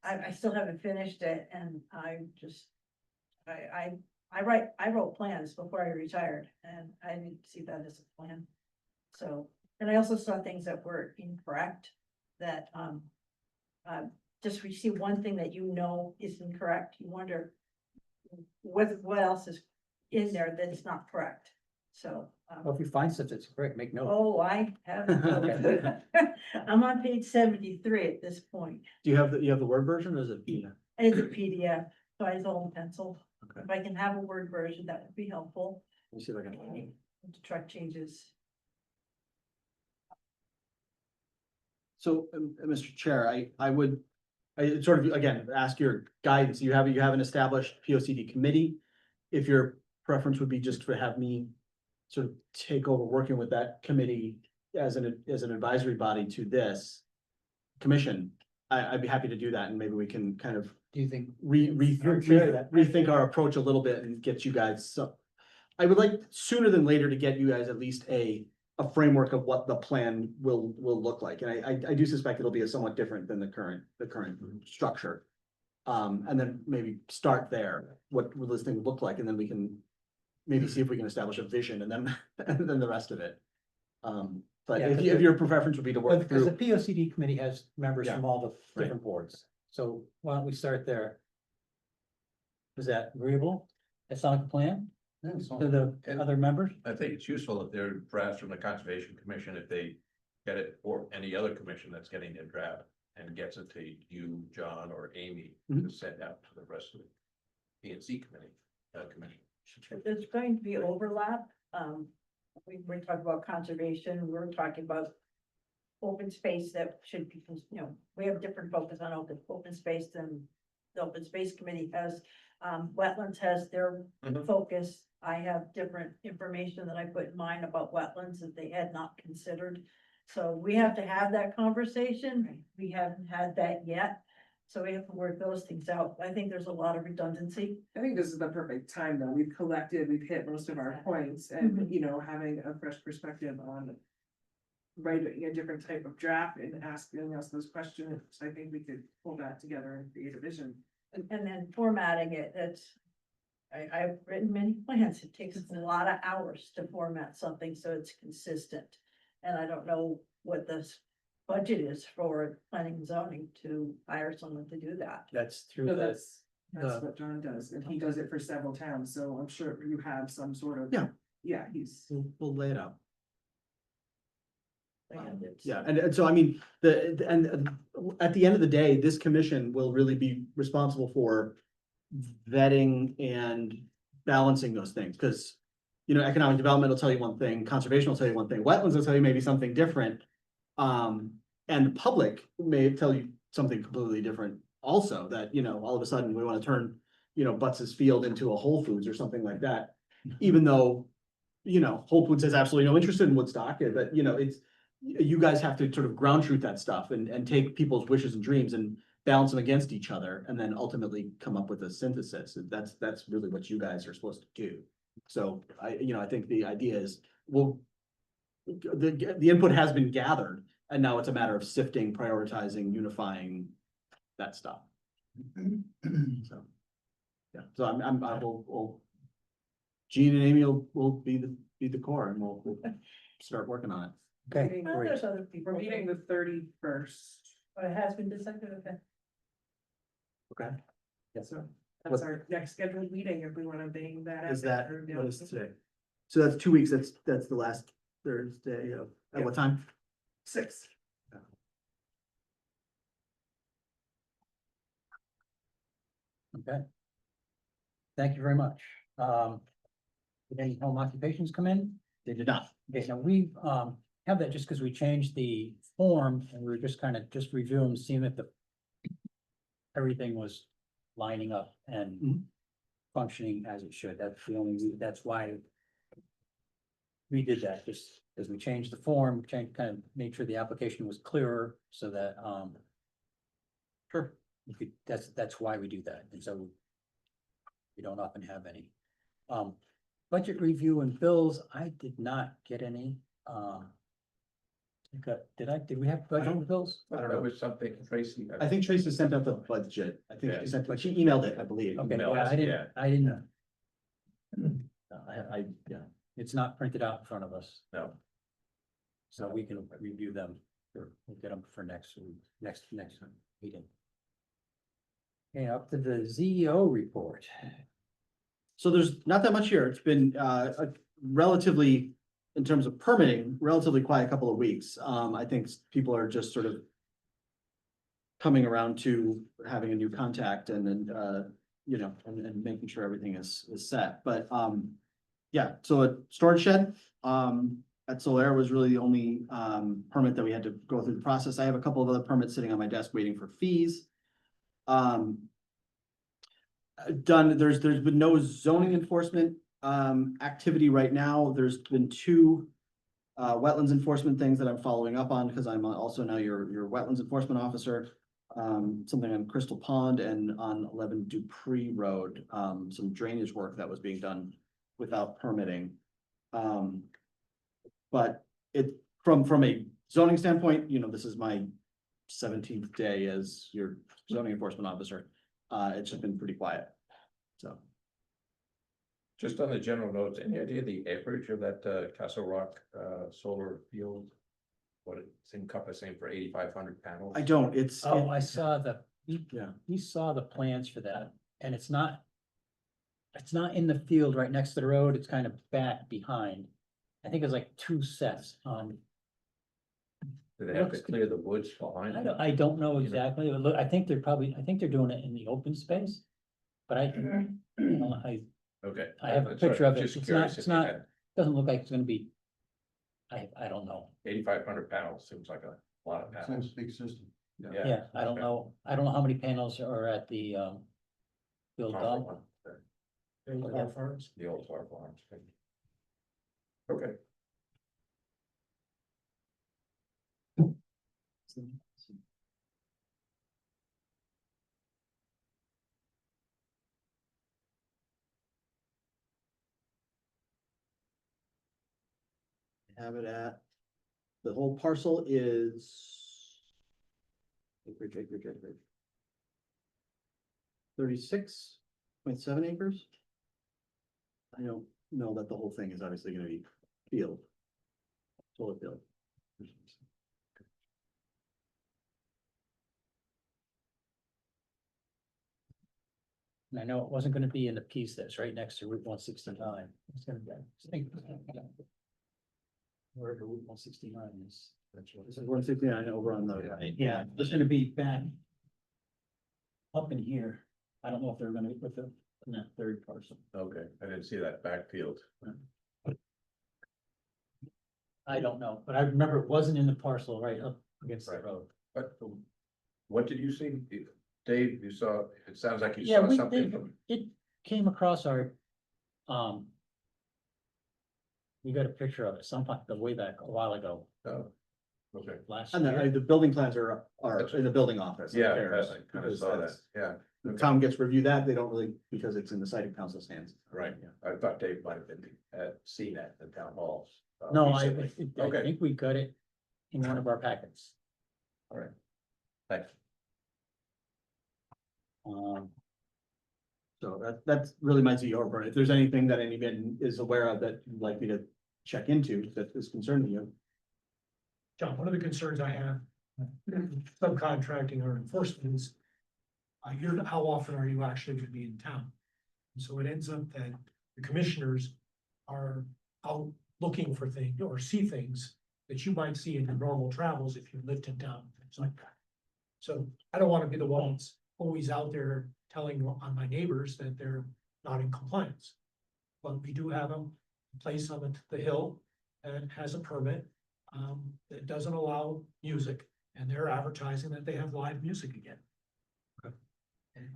Speaker 10: I still haven't finished it, and I just, I wrote plans before I retired, and I didn't see that as a plan. So, and I also saw things that were incorrect, that, just we see one thing that is incorrect, you wonder what else is in there that is not correct, so.
Speaker 3: well, if you find stuff that's correct, make note.
Speaker 10: Oh, I have, I'm on page 73 at this point.
Speaker 7: Do you have the Word version or is it PDF?
Speaker 10: It's a PDF, so I hold pencil.
Speaker 7: Okay.
Speaker 10: If I can have a Word version, that would be helpful.
Speaker 7: Let me see if I can.
Speaker 10: To track changes.
Speaker 7: So, Mr. Chair, I sort of, again, ask your guidance. You have an established P O C D committee. If your preference would be just to have me sort of take over working with that committee as an advisory body to this commission, I'd be happy to do that, and maybe we can kind of
Speaker 3: Do you think?
Speaker 7: rethink our approach a little bit and get you guys some. I would like sooner than later to get you guys at least a framework of what the plan will look like, and I do suspect it'll be a somewhat different than the current structure. And then maybe start there, what will this thing look like, and then we can maybe see if we can establish a vision, and then and then the rest of it. But
Speaker 3: Yeah,
Speaker 7: if
Speaker 3: 'cause
Speaker 7: if
Speaker 3: the-
Speaker 7: your preference would be to work
Speaker 3: Because the
Speaker 7: through,
Speaker 3: P O C D committee has members
Speaker 7: Yeah.
Speaker 3: from all the
Speaker 7: Right.
Speaker 3: different boards, so why don't we start there? Is that agreeable? That sound like a plan to the
Speaker 1: And-
Speaker 3: other members?
Speaker 1: I think it's useful if there are drafts from the Conservation Commission, if they get it, or any other commission that's getting their draft and gets it to you, John, or Amy to send out to the rest of the PZC committee, commission.
Speaker 10: There's going to be overlap. We're talking about conservation, we're talking about open space that should be, we have different focus on open space than the open space committee has. Wetlands has their
Speaker 1: Mhm.
Speaker 10: focus. I have different information that I put in mine about wetlands that they had not considered. So we have to have that conversation. We haven't had that yet. So we have to work those things out. I think there's a lot of redundancy.
Speaker 9: I think this is the perfect time though. We've hit most of our points and, having a fresh perspective on writing a different type of draft and asking us those questions. I think we could pull that together and create a vision.
Speaker 10: And then formatting it, I've written many plans. It takes a lot of hours to format something so it's consistent. And I don't know what this budget is for planning and zoning to hire someone to do that.
Speaker 3: That's through
Speaker 9: So
Speaker 3: the,
Speaker 9: that's
Speaker 3: the-
Speaker 9: what John does, and he does it for several towns, so I'm sure you have some sort of.
Speaker 7: Yeah.
Speaker 9: Yeah, he's.
Speaker 7: we'll lay it out.
Speaker 10: And it's-
Speaker 7: Yeah, and so I mean, at the end of the day, this commission will really be responsible for vetting and balancing those things, because economic development will tell you one thing, conservation will tell you one thing, wetlands will tell you maybe something different. And the public may tell you something completely different also, that, all of a sudden we want to turn, Butts's Field into a Whole Foods or something like that. Even though, Whole Foods has absolutely no interest in Woodstock, but it's, you guys have to sort of ground truth that stuff and take people's wishes and dreams and balance them against each other, and then ultimately come up with a synthesis. That's really what you guys are supposed to do. So I think the idea is, the input has been gathered, and now it's a matter of sifting, prioritizing, unifying that stuff. So, yeah, so I will, Gene and Amy will be the core, and we'll start working on it.
Speaker 3: okay,
Speaker 10: Well,
Speaker 3: great.
Speaker 10: there's other people.
Speaker 9: We're meeting the 31st,
Speaker 10: But it has been decided, okay.
Speaker 7: Okay.
Speaker 9: so that's our next scheduled meeting if we wanna bang that.
Speaker 7: Is
Speaker 9: out
Speaker 7: that,
Speaker 9: there.
Speaker 7: what is today? So that's 2 weeks, that's the last Thursday of, at what time?
Speaker 9: 6.
Speaker 3: Okay. Thank you very much. Did any home occupations come in?
Speaker 7: They did not.
Speaker 3: Okay, now we have that just because we changed the form and we were just kind of reviewing, seeing if everything was lining up and
Speaker 7: Mhm.
Speaker 3: functioning as it should. That's why we did that, just as we changed the form, kind of made sure the application was clearer so that sure, that's why we do that. And so we don't often have any. Budget review and bills, I did not get any. Did we have budget and bills?
Speaker 7: I don't
Speaker 1: That
Speaker 7: know.
Speaker 1: was something Tracy.
Speaker 7: I think Tracy sent out the budget. I think she sent, but she emailed it, I believe.
Speaker 3: Okay,
Speaker 1: Email
Speaker 3: yeah,
Speaker 1: us,
Speaker 3: I didn't,
Speaker 1: yeah.
Speaker 3: I didn't.
Speaker 7: Yeah.
Speaker 3: It's not printed out in front of us,
Speaker 1: No,
Speaker 3: so we can review them, we'll get them for next week, next meeting. Okay, up to the ZEO report.
Speaker 7: So there's not that much here. It's been a relatively, in terms of permitting, relatively quiet couple of weeks. I think people are just sort of coming around to having a new contact and then, and making sure everything is set. But yeah, so a storage shed at Solaire was really the only permit that we had to go through the process. I have a couple of other permits sitting on my desk waiting for fees. There's been no zoning enforcement activity right now. There's been 2 wetlands enforcement things that I'm following up on, because I'm also now your wetlands enforcement officer. something on Crystal Pond and on 11 Dupree Road, some drainage work that was being done without permitting. But from a zoning standpoint, this is my 17th day as your zoning enforcement officer. It's just been pretty quiet, so.
Speaker 1: Just on the general notes, any idea the acreage of that Castle Rock solar field? What it's encompassing for 8,500 panels?
Speaker 7: I don't,
Speaker 3: Oh, I saw
Speaker 7: Yeah.
Speaker 3: he saw the plans for that, and it's not in the field right next to the road, it's kind of back behind. I think it's like 2 sets,
Speaker 1: Do they have to clear the woods behind?
Speaker 3: I don't know exactly, look, I think they're doing it in the open space. But I
Speaker 1: Okay.
Speaker 3: have a
Speaker 1: That's what-
Speaker 3: picture of it,
Speaker 1: just
Speaker 3: it's
Speaker 1: curious
Speaker 3: not,
Speaker 1: if you had
Speaker 3: doesn't look like it's gonna be. I don't know,
Speaker 1: 8,500 panels, seems like a lot of
Speaker 4: Seems
Speaker 1: panels.
Speaker 4: big system.
Speaker 3: yeah, I don't know how many panels are at the, field
Speaker 1: Conference
Speaker 3: dump.
Speaker 1: one,
Speaker 2: Our farms.
Speaker 1: The old Tar Farms. Okay,
Speaker 7: Have it at, the whole parcel is. Acreage. 36.7 acres. I don't know that the whole thing is obviously gonna be field. Solar field.
Speaker 3: And I know it wasn't gonna be in the piece that's right next to Route 169. It's gonna be, I think. Wherever Route 169 is.
Speaker 7: This is 169 over on the right.
Speaker 3: Yeah, it's gonna be back. Up in here. I don't know if they're gonna put the, in that third parcel.
Speaker 1: okay, I didn't see that backfield.
Speaker 3: I don't know, but I remember it wasn't in the parcel right up against the
Speaker 1: Right.
Speaker 3: road.
Speaker 1: But what did you see? Dave, you saw, it sounds like you
Speaker 3: Yeah,
Speaker 1: saw something from,
Speaker 3: it came across our, we got a picture of it sometime, way back a while ago,
Speaker 1: oh, okay.
Speaker 3: last
Speaker 7: And
Speaker 3: year.
Speaker 7: the building plans are in the building office.
Speaker 1: Yeah,
Speaker 7: upstairs,
Speaker 1: I kind of
Speaker 7: because
Speaker 1: saw that,
Speaker 7: that's-
Speaker 1: yeah,
Speaker 7: The
Speaker 1: okay.
Speaker 7: town gets to review that, they don't really, because it's in the siting council's hands.
Speaker 1: Right, I thought Dave might have been, seen that in the town halls.
Speaker 3: No,
Speaker 1: recently.
Speaker 3: I
Speaker 1: Okay.
Speaker 3: think we got it in one of our packets.
Speaker 1: All right. Thanks.
Speaker 7: So that's really my CEO burn. If there's anything that anyone is aware of that you'd like me to check into that is concerning you.
Speaker 2: John, one of the concerns I have, subcontracting or enforcement is, how often are you actually gonna be in town? And so it ends up that the commissioners are out looking for things or see things that you might see in your normal travels if you lived in town, things like that. So I don't wanna be the one that's always out there telling on my neighbors that they're not in compliance. But we do have a place on the hill that has a permit that doesn't allow music, and they're advertising that they have live music again. And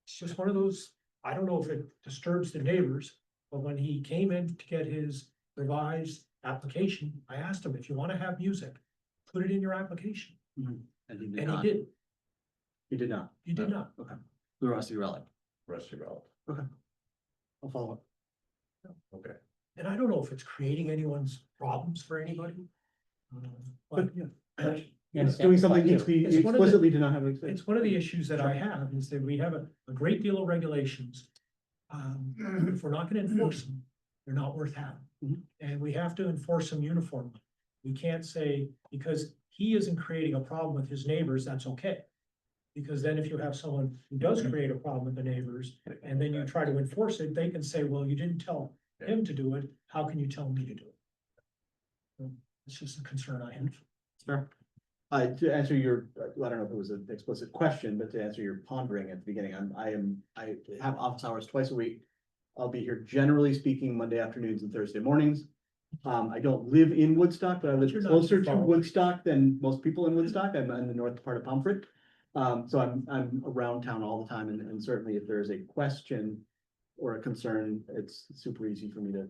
Speaker 2: it's just one of those, I don't know if it disturbs the neighbors, but when he came in to get his revised application, I asked him, if you wanna have music, put it in your application,
Speaker 7: And he did
Speaker 2: and he
Speaker 7: not.
Speaker 2: did,
Speaker 7: He did not.
Speaker 2: he did not.
Speaker 7: The Rusty Relic.
Speaker 1: Rusty Relic,
Speaker 7: I'll follow up.
Speaker 1: okay.
Speaker 2: And I don't know if it's creating anyone's problems for anybody. But
Speaker 7: yeah.
Speaker 3: You understand
Speaker 7: Doing
Speaker 3: the
Speaker 7: something
Speaker 3: point,
Speaker 7: needs
Speaker 3: too.
Speaker 7: to be
Speaker 2: It's one of the-
Speaker 7: explicitly did not have.
Speaker 2: it's one of the issues that I have, is that we have a great deal of regulations. If we're not gonna enforce them, they're not worth having.
Speaker 7: Mhm.
Speaker 2: And we have to enforce them uniformly. We can't say, because he isn't creating a problem with his neighbors, that's okay. Because then if you have someone who does create a problem with the neighbors, and then you try to enforce it, they can say, well, you didn't tell him to do it, how can you tell me to do it? So it's just a concern I have.
Speaker 7: Sure. To answer your, I don't know if it was an explicit question, but to answer your pondering at the beginning, I have office hours twice a week. I'll be here generally speaking Monday afternoons and Thursday mornings. I don't live in Woodstock, but I live
Speaker 2: You're not
Speaker 7: closer
Speaker 2: too
Speaker 7: to
Speaker 2: far away.
Speaker 7: Woodstock than most people in Woodstock. I'm in the north part of Pomfret. So I'm around town all the time, and certainly if there's a question or a concern, it's super easy for me to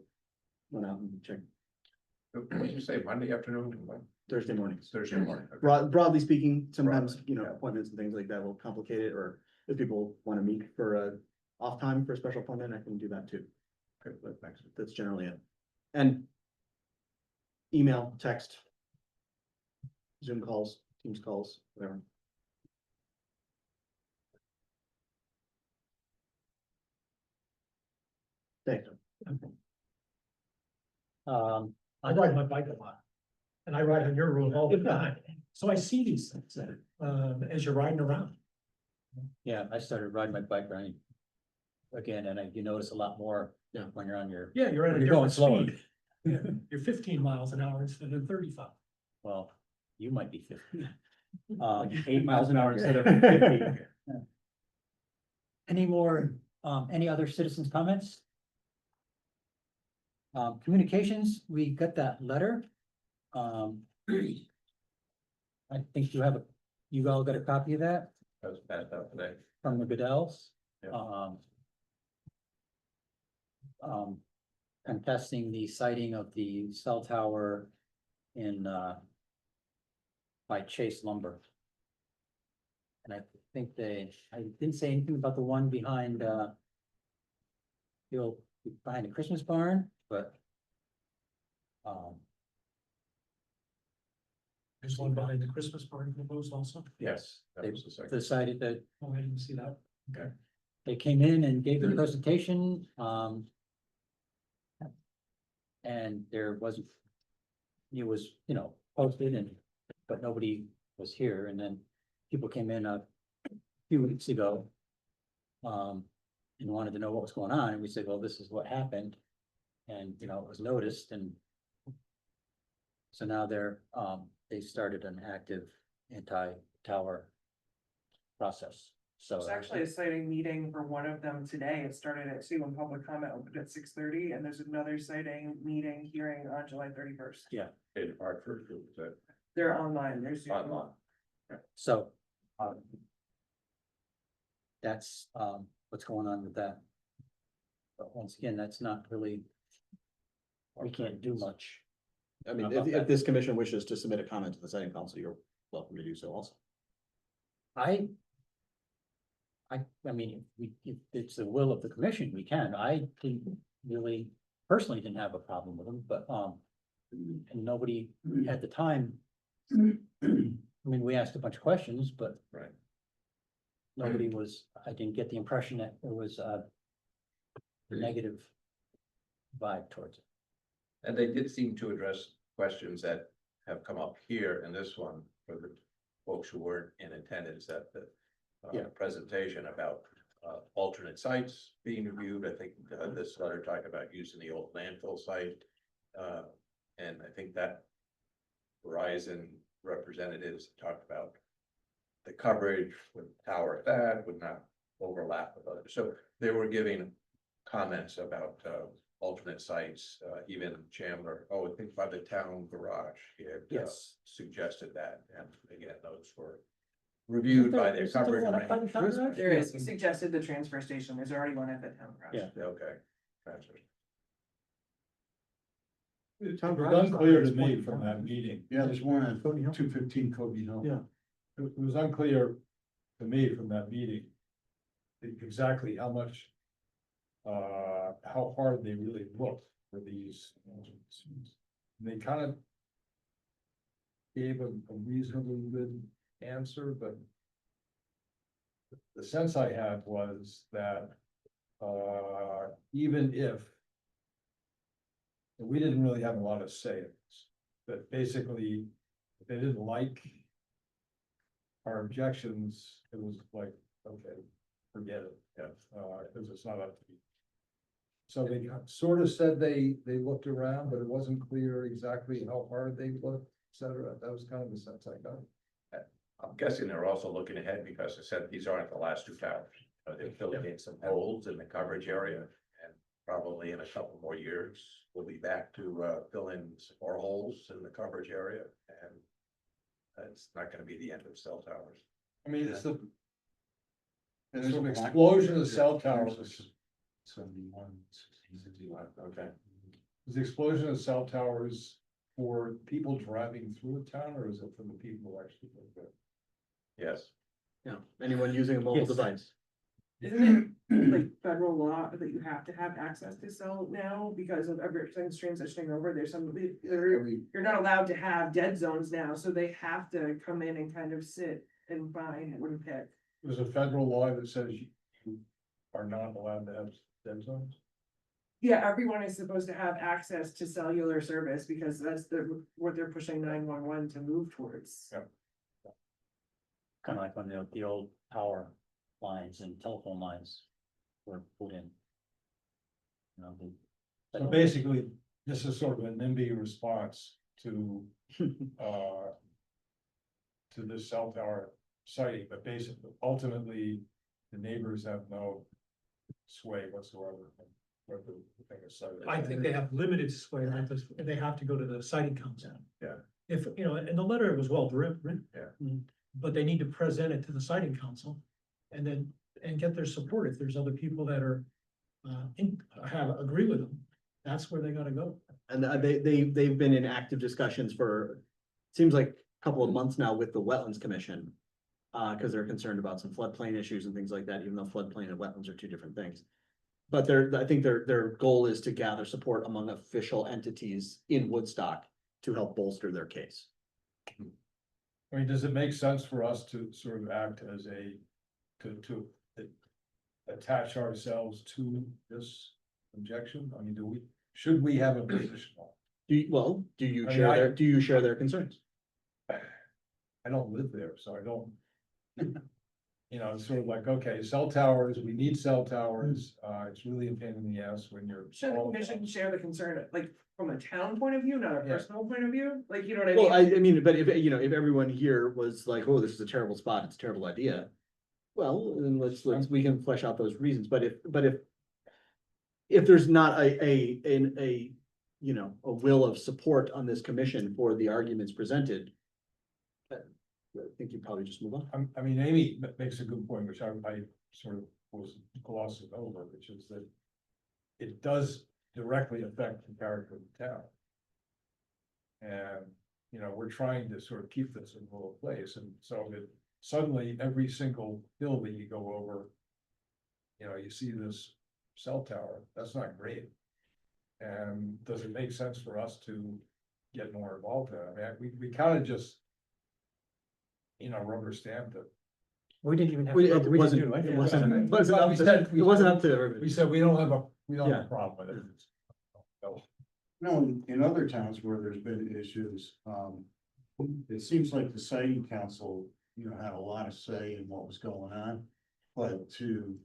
Speaker 7: run out and check.
Speaker 1: What did you say, Monday afternoon?
Speaker 7: Thursday mornings.
Speaker 1: Thursday morning. Okay.
Speaker 7: Broadly speaking, sometimes,
Speaker 1: Broadly,
Speaker 7: you know,
Speaker 1: yeah.
Speaker 7: appointments and things like that will complicate it, or if people want to meet for a off time for a special appointment, I can do that too.
Speaker 1: Okay, thanks.
Speaker 7: That's generally it. And email, text, Zoom calls, Teams calls, whatever. Thank you.
Speaker 2: I ride my bike a lot. And I ride on your road all the time. So I see these things, as you're riding around.
Speaker 3: Yeah, I started riding my bike running again, and you notice a lot more, when you're on your,
Speaker 2: Yeah, you're at a
Speaker 3: You're going
Speaker 2: different
Speaker 3: slower.
Speaker 2: speed. Yeah, you're 15 miles an hour instead of 35.
Speaker 3: well, you might be 50.
Speaker 7: 8 miles an hour instead of 50.
Speaker 3: Any more, any other citizens' comments? Communications, we got that letter. I think you all got a copy of that
Speaker 1: That was passed out today.
Speaker 3: from the Goodells.
Speaker 1: Yeah.
Speaker 3: Contesting the sighting of the cell tower in, by Chase Lumber. And I think I didn't say anything about the one behind, behind the Christmas barn, but.
Speaker 2: There's one behind the Christmas party proposed also.
Speaker 1: Yes. That
Speaker 3: They
Speaker 1: was the second.
Speaker 3: decided that
Speaker 2: Oh, I didn't see that.
Speaker 3: they came in and gave the presentation, and there wasn't. It was, posted but nobody was here, and then people came in a few weeks ago. And wanted to know what was going on, and we said, well, this is what happened. And, it was noticed, and. So now they started an active anti-tower process, so.
Speaker 9: There's actually a sighting meeting for one of them today. It started at 2 and public comment opened at 6:30, and there's another sighting meeting hearing on July 31st.
Speaker 1: In Hartford, was that
Speaker 9: They're online, there's.
Speaker 1: online?
Speaker 3: So. That's, what's going on with that. But once again, that's not really. We can't do much.
Speaker 7: I mean,
Speaker 3: About
Speaker 7: if
Speaker 3: that.
Speaker 7: this commission wishes to submit a comment to the siting council, you're welcome to do so also.
Speaker 3: I mean, if it's the will of the commission, we can. I didn't really, personally didn't have a problem with them, but, and nobody at the time. I mean, we asked a bunch of questions, but.
Speaker 1: Right.
Speaker 3: Nobody was, I didn't get the impression that there was a negative vibe towards it.
Speaker 1: And they did seem to address questions that have come up here in this one for the folks who weren't in attendance at the presentation about alternate sites being reviewed. I think this letter talked about using the old landfill site. And I think that Verizon representatives talked about the coverage with tower that would not overlap with others. So they were giving comments about alternate sites, even Chandler, I think by the town garage, he had
Speaker 3: Yes.
Speaker 1: suggested that, and again, those were reviewed by their
Speaker 3: Isn't there
Speaker 1: coverage.
Speaker 3: one up by the
Speaker 1: range.
Speaker 3: town garage?
Speaker 9: There is, he suggested the transfer station, there's already one at the town garage.
Speaker 3: Yeah.
Speaker 1: Okay. Gotcha.
Speaker 8: It was unclear to me from that meeting.
Speaker 4: Yeah, there's one at 215 Kobe Hill.
Speaker 7: Yeah.
Speaker 8: It was unclear to me from that meeting exactly how much, how hard they really looked for these. They kind of gave a reasonably good answer, but the sense I had was that, even if we didn't really have a lot of say in this, but basically, if they didn't like our objections, it was like, okay, forget it, because it's not up to me. So they sort of said they looked around, but it wasn't clear exactly how hard they looked, et cetera. That was kind of the sense I got.
Speaker 1: I'm guessing they're also looking ahead because they said these aren't the last two towers. They're filling in some holes in the coverage area, and probably in a couple more years, we'll be back to fill in some more holes in the coverage area, and it's not gonna be the end of cell towers.
Speaker 8: I mean, it's the
Speaker 4: And
Speaker 8: There's
Speaker 4: there's
Speaker 8: an
Speaker 4: a black-
Speaker 8: explosion of cell towers.
Speaker 4: 71, 60, 65, okay.
Speaker 8: There's the explosion of cell towers for people driving through a town, or is it for the people who actually live there?
Speaker 1: Yes.
Speaker 7: Yeah, anyone using a mobile
Speaker 3: Yes.
Speaker 7: device.
Speaker 9: Isn't it like federal law that you have to have access to cell now because of everything's transitioning over? There's some, you're not allowed to have dead zones now, so they have to come in and kind of sit and find and pick.
Speaker 8: There's a federal law that says you are not allowed to have dead zones?
Speaker 9: Yeah, everyone is supposed to have access to cellular service because that's what they're pushing 911 to move towards.
Speaker 8: Yeah.
Speaker 3: Kind of like when the old power lines and telephone lines were put in. You know,
Speaker 8: So basically, this is sort of a NIMBY response to, to this cell tower siting, but basically, ultimately, the neighbors have no sway whatsoever. What the thing is cited.
Speaker 2: I think they have limited sway, like this, they have to go to the siting council.
Speaker 8: Yeah.
Speaker 2: If, you know, and the letter was well written.
Speaker 8: Yeah.
Speaker 2: But they need to present it to the siting council and then, and get their support. If there's other people that are, agree with them, that's where they gotta go.
Speaker 7: And they've been in active discussions for, seems like a couple of months now with the Wetlands Commission. Cause they're concerned about some floodplain issues and things like that, even though floodplain and wetlands are two different things. But I think their goal is to gather support among official entities in Woodstock to help bolster their case.
Speaker 8: I mean, does it make sense for us to sort of act as to attach ourselves to this objection? I mean, should we have a position on it?
Speaker 7: Do you
Speaker 8: I mean,
Speaker 7: share do you share their concerns?
Speaker 8: I don't live there, so I don't. You know, it's sort of like, okay, cell towers, we need cell towers, it's really a pain in the ass when you're.
Speaker 9: Should the commission share the concern, like, from a town point of view, not a
Speaker 8: Yeah.
Speaker 9: personal point of view? Like, you know what I
Speaker 7: Well,
Speaker 9: mean?
Speaker 7: I mean, but if, you know, if everyone here was like, oh, this is a terrible spot, it's a terrible idea. Well, then we can flesh out those reasons, but if there's not a you know, a will of support on this commission for the arguments presented, I think you probably just move on.
Speaker 8: I mean, Amy makes a good point, which I sort of was glossing over, which is that it does directly affect the character of the town. And, you know, we're trying to sort of keep this in a little place, and so that suddenly every single hill that you go over, you know, you see this cell tower, that's not great. And does it make sense for us to get more involved in it? I mean, we kind of just, you know, rubber stamped it.
Speaker 2: We didn't even have.
Speaker 7: It
Speaker 2: we didn't
Speaker 7: wasn't,
Speaker 2: do
Speaker 7: it
Speaker 2: Yeah.
Speaker 7: wasn't,
Speaker 8: Yeah.
Speaker 7: it wasn't up to, it wasn't up to everybody.
Speaker 8: We said we don't have
Speaker 7: Yeah.
Speaker 8: a problem with it. So,
Speaker 4: No, in other towns where there's been issues, it seems like the siting council, you know, had a lot of say in what was going on. But to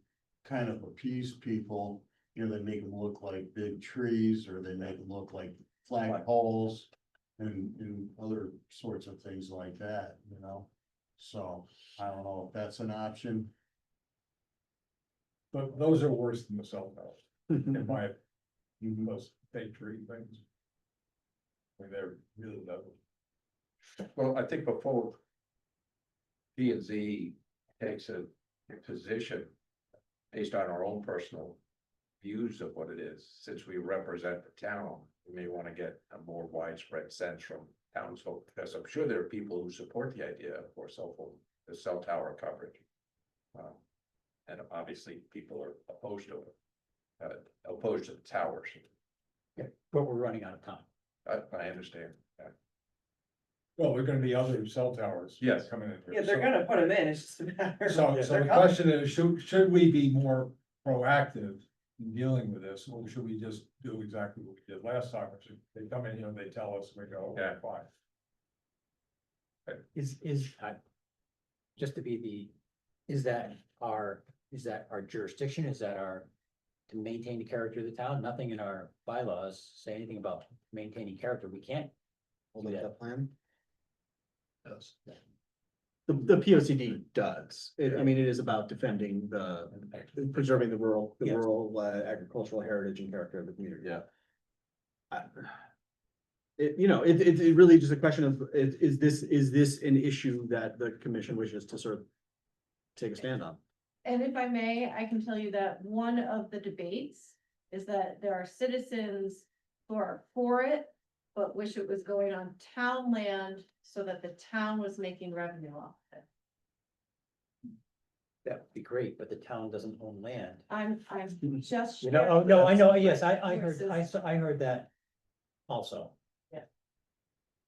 Speaker 4: kind of appease people, you know, they make them look like big trees, or they make them look like flag poles. And other sorts of things like that, you know, so I don't know if that's an option.
Speaker 8: but those are worse than the cell towers, in my, those fake tree things. I mean, they're really ugly.
Speaker 1: Well, I think before P and Z takes a position based on our own personal views of what it is, since we represent the town, we may want to get a more widespread sense from townsfolk, because I'm sure there are people who support the idea for the cell tower coverage. And obviously, people are opposed to it, opposed to the towers.
Speaker 3: But we're running out of time.
Speaker 1: I understand. Yeah.
Speaker 8: Well, there are gonna be other cell towers.
Speaker 1: Yes.
Speaker 8: Coming in here.
Speaker 9: Yeah, they're gonna put them in, it's just a matter.
Speaker 8: So
Speaker 9: of-
Speaker 8: the
Speaker 9: they're coming.
Speaker 8: question is, should we be more proactive in dealing with this, or should we just do exactly what we did last time? Which is they come in here, they tell us, we go, okay, fine.
Speaker 3: Just to be is that our jurisdiction, is that to maintain the character of the town? Nothing in our bylaws say anything about maintaining character, we can't.
Speaker 7: Hold up that plan.
Speaker 8: Yes.
Speaker 7: The P O C D does, I mean, it is about defending preserving the rural
Speaker 3: Yes.
Speaker 7: agricultural heritage and character of the community, yeah. It really just a question of, is this an issue that the commission wishes to sort of take a stand on?
Speaker 6: And if I may, I can tell you that one of the debates is that there are citizens who are for it but wish it was going on town land so that the town was making revenue off of it.
Speaker 3: That would be great, but the town doesn't own land.
Speaker 6: I'm just.
Speaker 3: You know,
Speaker 6: sharing
Speaker 3: oh, no, I know, yes,
Speaker 6: with
Speaker 3: I heard,
Speaker 6: versus-
Speaker 3: I heard that also.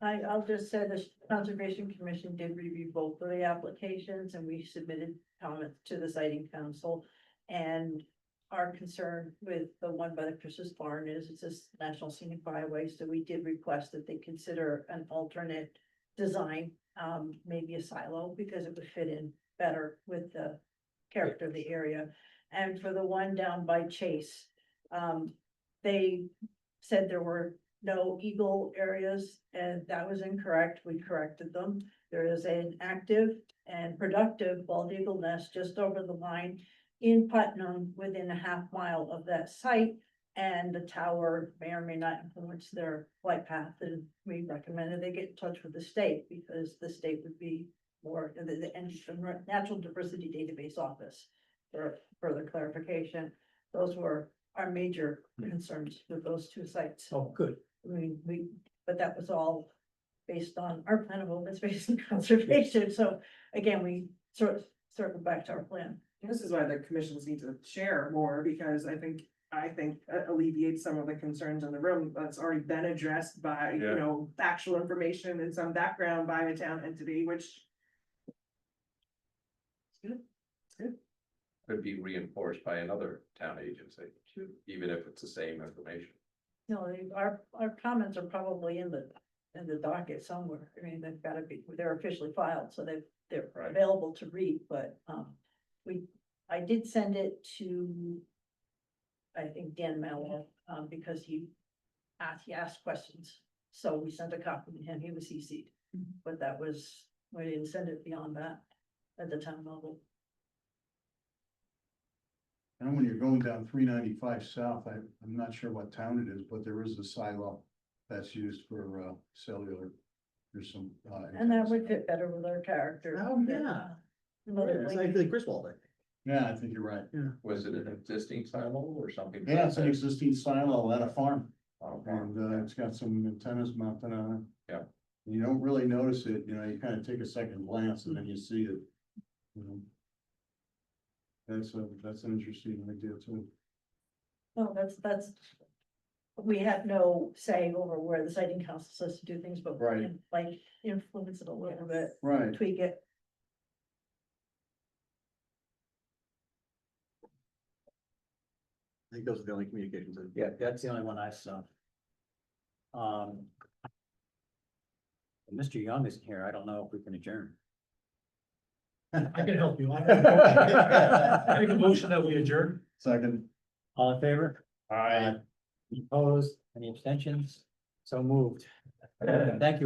Speaker 10: I'll just say the Conservation Commission did review both of the applications and we submitted comments to the Siting Council. And our concern with the one by the Chris's Barn is it's a National Scenic Byway, so we did request that they consider an alternate design. Maybe a silo because it would fit in better with the character of the area. And for the one down by Chase, they said there were no eagle areas, and that was incorrect. We corrected them. There is an active and productive bald eagle nest just over the line in Putnam, within a half mile of that site. And the tower may or may not influence their flight path, and we recommended they get in touch with the state, because the state would be more, and the Natural Diversity Database Office for further clarification. Those were our major concerns with those two sites.
Speaker 3: Oh, good.
Speaker 10: But that was all based on our plan of open space and conservation. So again, we sort of circle back to our plan.
Speaker 9: This is why the commissions need to share more, because I think alleviates some of the concerns in the room that's already been addressed by, you
Speaker 1: Yeah.
Speaker 9: know, actual information and some background by a town entity, which. It's good.
Speaker 1: Could be reinforced by another town agency, even if it's the same information.
Speaker 10: No, our comments are probably in the docket somewhere. I mean, they've gotta be, they're officially filed, so they're
Speaker 1: Right.
Speaker 10: available to read, but, I did send it to, I think Dan Mallow, because he asked questions. So we sent a copy to him, he was CC'd, but that was, we didn't send it beyond that at the town level.
Speaker 4: And when you're going down 395 south, I'm not sure what town it is, but there is a silo that's used for cellular. There's some.
Speaker 10: And that would fit better with our character.
Speaker 7: Oh, yeah.
Speaker 10: Another
Speaker 7: It's
Speaker 10: link.
Speaker 7: like Griswold, I think.
Speaker 4: Yeah, I think you're right.
Speaker 1: Was it an existing silo or something?
Speaker 4: Yeah, it's an existing silo at a farm,
Speaker 1: Oh,
Speaker 4: and it's got some antennas mounted on it.
Speaker 1: Yeah.
Speaker 4: You don't really notice it, you know, you kind of take a second glance and then you see it. You know. That's an interesting idea too.
Speaker 10: No, that's, we have no say over where the siting council says to do things, but we
Speaker 4: Right.
Speaker 10: can like influence it a little bit,
Speaker 4: Right.
Speaker 10: tweak it.
Speaker 7: I think those are the only communications.
Speaker 3: Yeah, that's the only one I saw. Mr. Young isn't here. I don't know if we can adjourn.
Speaker 2: I can help you. I make a motion that we adjourn.
Speaker 4: Second.
Speaker 3: All in favor?
Speaker 1: Aye.
Speaker 3: Opposed? Any abstentions? So moved. Thank you.